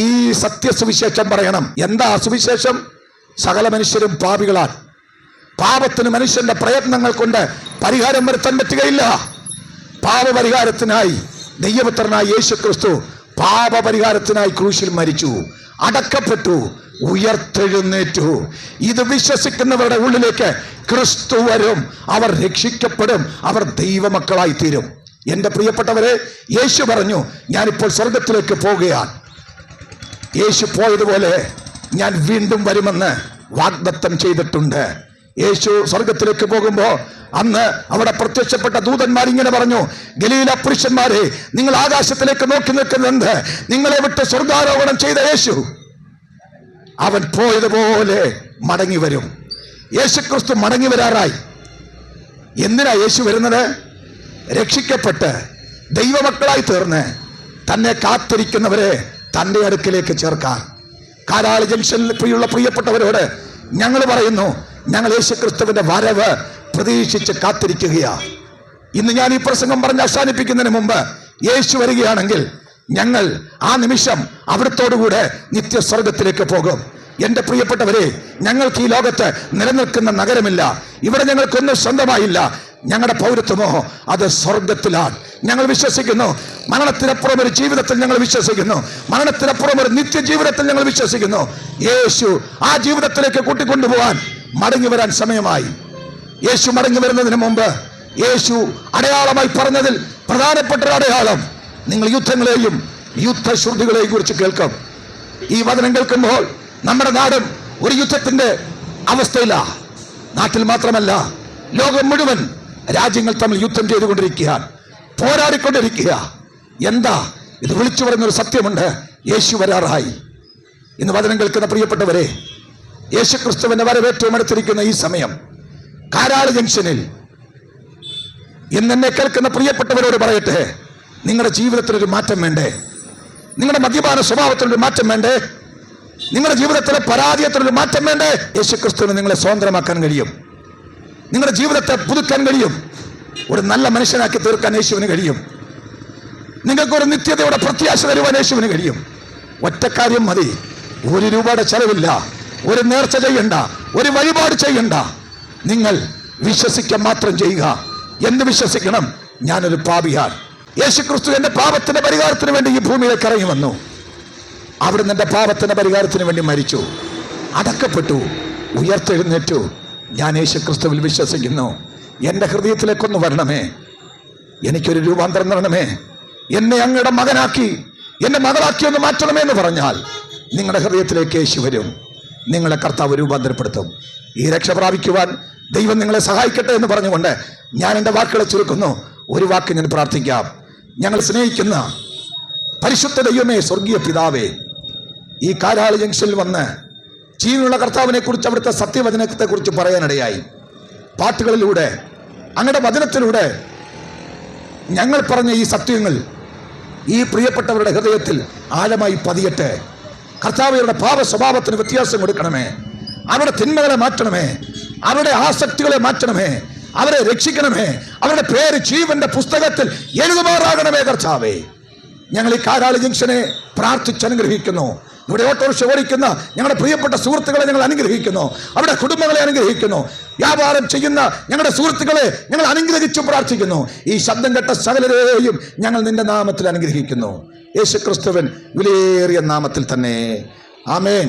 ഈ സത്യസുവിശേഷം പറയണം. എന്താ സുവിശേഷം? സകല മനുഷ്യരും പാപികളാണ്. പാപത്തിന് മനുഷ്യന്റെ പ്രയത്നങ്ങൾ കൊണ്ട് പരിഹാരം വരുത്താൻ പറ്റുകയില്ല. പാപപരിഹാരത്തിനായി ദൈവപുത്രനായ യേശു ക്രിസ്തു പാപപരിഹാരത്തിനായി ക്രൂശിൽ മരിച്ചു, അടക്കപ്പെട്ടു, ഉയർത്തെഴുന്നേറ്റു. ഇത് വിശ്വസിക്കുന്നവരുടെ ഉള്ളിലേക്ക് ക്രിസ്തു വരും, അവർ രക്ഷിക്കപ്പെടും, അവർ ദൈവമക്കളായി തീരും. എൻ്റെ പ്രിയപ്പെട്ടവരെ, യേശു പറഞ്ഞു, ഞാനിപ്പോൾ സ്വർഗത്തിലേക്ക് പോകുകയാണ്. യേശു പോയതുപോലെ ഞാൻ വീണ്ടും വരുമെന്ന് വാഗ്ദത്തം ചെയ്തിട്ടുണ്ട്. യേശു സ്വർഗത്തിലേക്ക് പോകുമ്പോൾ അന്ന് അവിടെ പ്രത്യക്ഷപ്പെട്ട ദൂതന്മാർ ഇങ്ങനെ പറഞ്ഞു, ഗലീല പുരുഷന്മാരെ, നിങ്ങൾ ആകാശത്തിലേക്ക് നോക്കി നിൽക്കുന്നുണ്ട്. നിങ്ങളെ വിട്ട് സ്വർഗാരോഹണം ചെയ്ത യേശു അവൻ പോയതുപോലെ മടങ്ങി വരും. യേശു ക്രിസ്തു മടങ്ങി വരാറായി. എന്തിനാ യേശു വരുന്നത്? രക്ഷിക്കപ്പെട്ട് ദൈവമക്കളായി തീർന്ന് തന്നെ കാത്തിരിക്കുന്നവരെ തൻ്റെ അടുക്കിലേക്ക് ചേർക്കാൻ. കാരാളി ജംഗ്ഷനിൽ പോയുള്ള പ്രിയപ്പെട്ടവരോട് ഞങ്ങൾ പറയുന്നു, ഞങ്ങൾ യേശു ക്രിസ്തുവിന്റെ വരവ് പ്രതീക്ഷിച്ച് കാത്തിരിക്കുകയാ. ഇന്ന് ഞാൻ ഈ പ്രസംഗം പറഞ്ഞ് അവസാനിപ്പിക്കുന്നതിന് മുമ്പ് യേശു വരികയാണെങ്കിൽ ഞങ്ങൾ ആ നിമിഷം അവിടത്തോടുകൂടെ നിത്യസ്വർഗത്തിലേക്ക് പോകും. എൻ്റെ പ്രിയപ്പെട്ടവരെ, ഞങ്ങൾക്ക് ഈ ലോകത്ത് നിലനിൽക്കുന്ന നഗരമില്ല. ഇവിടെ ഞങ്ങൾക്കൊന്നും സ്വന്തമായില്ല. ഞങ്ങളുടെ പൗരത്വമോ അത് സ്വർഗത്തിലാണ്. ഞങ്ങൾ വിശ്വസിക്കുന്നു മരണത്തിനപ്പുറം ഒരു ജീവിതത്തിൽ ഞങ്ങൾ വിശ്വസിക്കുന്നു. മരണത്തിനപ്പുറം ഒരു നിത്യജീവിതത്തിൽ ഞങ്ങൾ വിശ്വസിക്കുന്നു. യേശു ആ ജീവിതത്തിലേക്ക് കൂട്ടിക്കൊണ്ടുപോകാൻ മടങ്ങി വരാൻ സമയമായി. യേശു മടങ്ങി വരുന്നതിന് മുമ്പ് യേശു അടയാളമായി പറഞ്ഞതിൽ പ്രധാനപ്പെട്ട ഒരു അടയാളം, നിങ്ങൾ യുദ്ധങ്ങളെയും യുദ്ധശ്രുതികളെയും കുറിച്ച് കേൾക്കും. ഈ വചനം കേൾക്കുമ്പോൾ നമ്മുടെ നാടും ഒരു യുദ്ധത്തിന്റെ അവസ്ഥയില്ല. നാട്ടിൽ മാത്രമല്ല, ലോകം മുഴുവൻ രാജ്യങ്ങൾ തമ്മിൽ യുദ്ധം ചെയ്തുകൊണ്ടിരിക്കുകയാണ്, പോരാടിക്കൊണ്ടിരിക്കുക. എന്താ ഇത്? വിളിച്ചു പറയുന്നൊരു സത്യമുണ്ട്, യേശു വരാറായി. ഇന്ന് വചനം കേൾക്കുന്ന പ്രിയപ്പെട്ടവരെ, യേശു ക്രിസ്തുവിന്റെ വരവ് ഏറ്റവും അടുത്തിരിക്കുന്ന ഈ സമയം കാരാളി ജംഗ്ഷനിൽ ഇന്നെന്നെ കേൾക്കുന്ന പ്രിയപ്പെട്ടവരോട് പറയട്ടെ, നിങ്ങളുടെ ജീവിതത്തിലൊരു മാറ്റം വേണ്ടേ? നിങ്ങളുടെ മദ്യപാന സ്വഭാവത്തിലൊരു മാറ്റം വേണ്ടേ? നിങ്ങളുടെ ജീവിതത്തിലെ പരാജയത്തിലൊരു മാറ്റം വേണ്ടേ? യേശു ക്രിസ്തുവിന് നിങ്ങളെ സ്വതന്ത്രമാക്കാൻ കഴിയും. നിങ്ങളുടെ ജീവിതത്തെ പുതുക്കാൻ കഴിയും. ഒരു നല്ല മനുഷ്യനാക്കി തീർക്കാൻ യേശുവിന് കഴിയും. നിങ്ങൾക്കൊരു നിത്യതയുടെ പ്രത്യാശ തരുവാൻ യേശുവിന് കഴിയും. ഒറ്റ കാര്യം മതി, 1 രൂപയുടെ ചെലവില്ല, ഒരു നേർച്ച ചെയ്യണ്ട, ഒരു വഴിപാട് ചെയ്യണ്ട. നിങ്ങൾ വിശ്വസിക്കാൻ മാത്രം ചെയ്യുക. എന്ത് വിശ്വസിക്കണം? ഞാനൊരു പാപിയാണ്. യേശു ക്രിസ്തു എന്റെ പാപത്തിന്റെ പരിഹാരത്തിന് വേണ്ടി ഈ ഭൂമിയിലേക്ക് ഇറങ്ങി വന്നു. അവിടുന്ന് എന്റെ പാപത്തിന്റെ പരിഹാരത്തിന് വേണ്ടി മരിച്ചു, അടക്കപ്പെട്ടു, ഉയർത്തെഴുന്നേറ്റു. ഞാൻ യേശു ക്രിസ്തുവിൽ വിശ്വസിക്കുന്നു. എൻ്റെ ഹൃദയത്തിലേക്കൊന്ന് വരണമേ, എനിക്കൊരു രൂപാന്തരം തരണമേ, എന്നെ അങ്ങയുടെ മകനാക്കി എന്നെ മകളാക്കി ഒന്ന് മാറ്റണമേ എന്ന് പറഞ്ഞാൽ നിങ്ങളുടെ ഹൃദയത്തിലേക്ക് യേശു വരും. നിങ്ങളെ കർത്താവ് രൂപാന്തരപ്പെടുത്തും. ഈ രക്ഷ പ്രാപിക്കുവാൻ ദൈവം നിങ്ങളെ സഹായിക്കട്ടെ എന്ന് പറഞ്ഞുകൊണ്ട് ഞാൻ എൻ്റെ വാക്കുകളെ ചുരുക്കുന്നു. ഒരു വാക്ക് ഞാൻ പ്രാർത്ഥിക്കാം. ഞങ്ങൾ സ്നേഹിക്കുന്ന പരിശുദ്ധ ദൈവമേ, സ്വർഗീയ പിതാവേ, ഈ കാരാളി ജംഗ്ഷനിൽ വന്ന് ജീവനുള്ള കർത്താവിനെ കുറിച്ച്, അവിടുത്തെ സത്യവചനത്തെ കുറിച്ച് പറയാനിടയായി. പാട്ടുകളിലൂടെ, അങ്ങയുടെ വചനത്തിലൂടെ ഞങ്ങൾ പറഞ്ഞ ഈ സത്യങ്ങൾ ഈ പ്രിയപ്പെട്ടവരുടെ ഹൃദയത്തിൽ ആഴമായി പതിയട്ടെ. കർത്താവയുടെ പാപ സ്വഭാവത്തിന് വ്യത്യാസം കൊടുക്കണമേ. അവരുടെ തിന്മകളെ മാറ്റണമേ, അവരുടെ ആസക്തികളെ മാറ്റണമേ, അവരെ രക്ഷിക്കണമേ. അവരുടെ പേര് ജീവന്റെ പുസ്തകത്തിൽ എഴുതുമാറാകണമേ കർത്താവേ. ഞങ്ങൾ ഈ കാരാളി ജംഗ്ഷനെ പ്രാർത്ഥിച്ചനുഗ്രഹിക്കുന്നു. ഇവിടെ ഓട്ടോറിക്ഷ ഓടിക്കുന്ന ഞങ്ങളുടെ പ്രിയപ്പെട്ട സുഹൃത്തുക്കളെ ഞങ്ങൾ അനുഗ്രഹിക്കുന്നു. അവരുടെ കുടുംബങ്ങളെ അനുഗ്രഹിക്കുന്നു. വ്യാപാരം ചെയ്യുന്ന ഞങ്ങളുടെ സുഹൃത്തുക്കളെ ഞങ്ങൾ അനുഗ്രഹിച്ചു പ്രാർത്ഥിക്കുന്നു. ഈ ശബ്ദം കേട്ട സകലരെയും ഞങ്ങൾ നിന്റെ നാമത്തിൽ അനുഗ്രഹിക്കുന്നു. യേശു ക്രിസ്തുവിൻ വിലയേറിയ നാമത്തിൽ തന്നെ, ആമേൻ.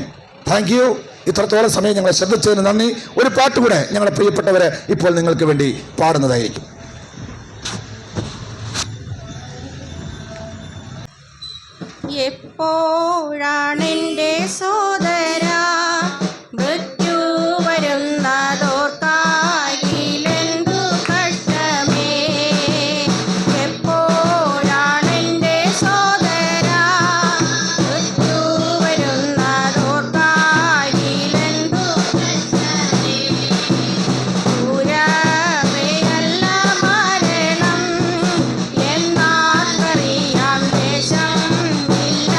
Thank you. ഇത്രത്തോളം സമയം ഞങ്ങളെ ശ്രദ്ധിച്ചതിന് നന്ദി. ഒരു പാട്ടുകൂടെ ഞങ്ങളുടെ പ്രിയപ്പെട്ടവരെ ഇപ്പോൾ നിങ്ങൾക്ക് വേണ്ടി പാടുന്നതായിരിക്കും.
എപ്പോഴാണെൻ്റെ സോദരാ മൃത്യു വരുന്നതോർക്കായിലെന്തു കഷ്ടമേ. എപ്പോഴാണെൻ്റെ സോദരാ മൃത്യു വരുന്നതോർക്കായിലെന്തു കഷ്ടമേ. ദൂരമേയല്ല മരണം എന്നാർക്കറിയാം, ദേശം ഇല്ല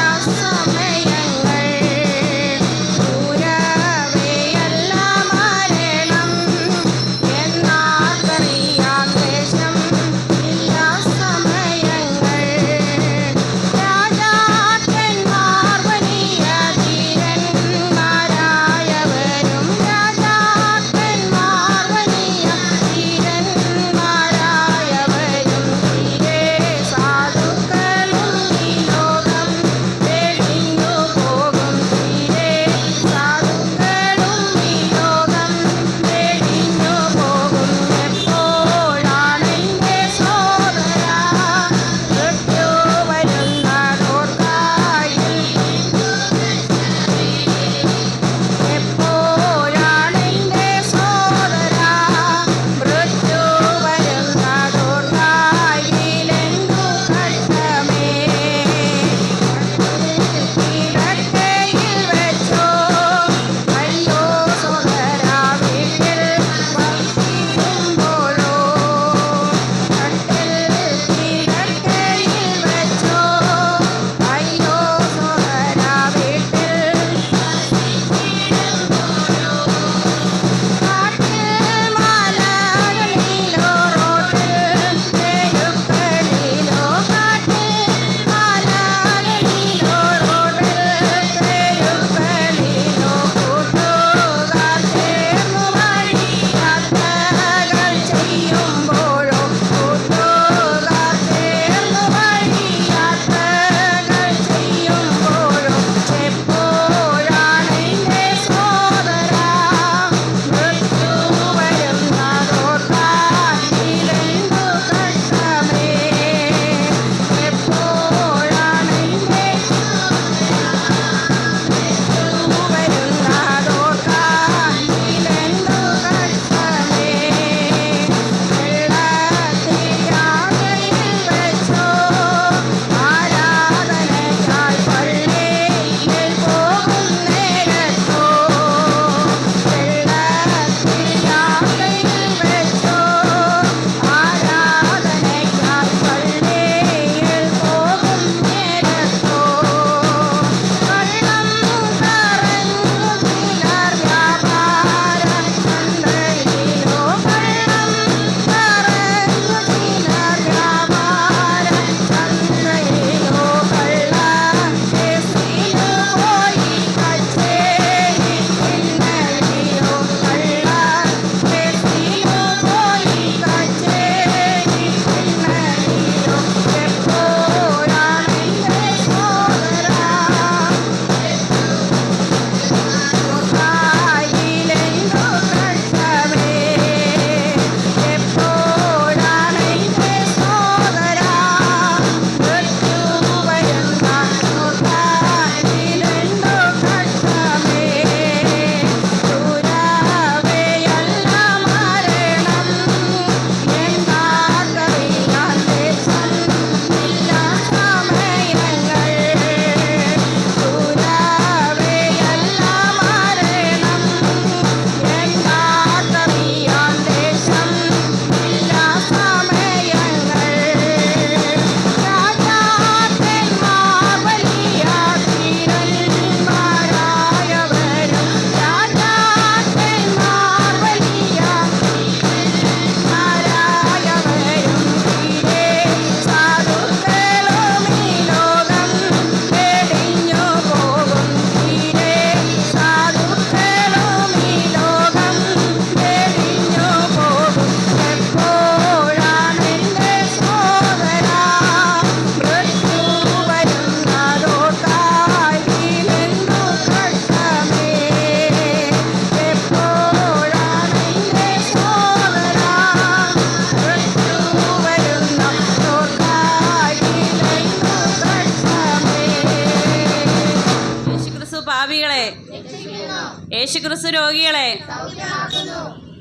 യേശുക്രിസ്തു രോഗികളെ,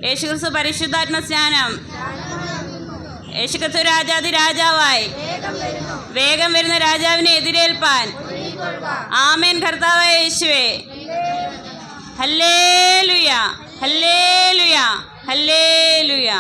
യേശുക്രിസ്തു പരിശുദ്ധാത്മ സ്നാനം, യേശുക്രിസ്തു രാജാതി രാജാവായി വേഗം വരുന്ന രാജാവിനെ എതിരേൽപ്പാൻ. ആമേൻ. കർത്താവായ യേശുവേ, ഹല്ലേലൂയ, ഹല്ലേലൂയ, ഹല്ലേലൂയ.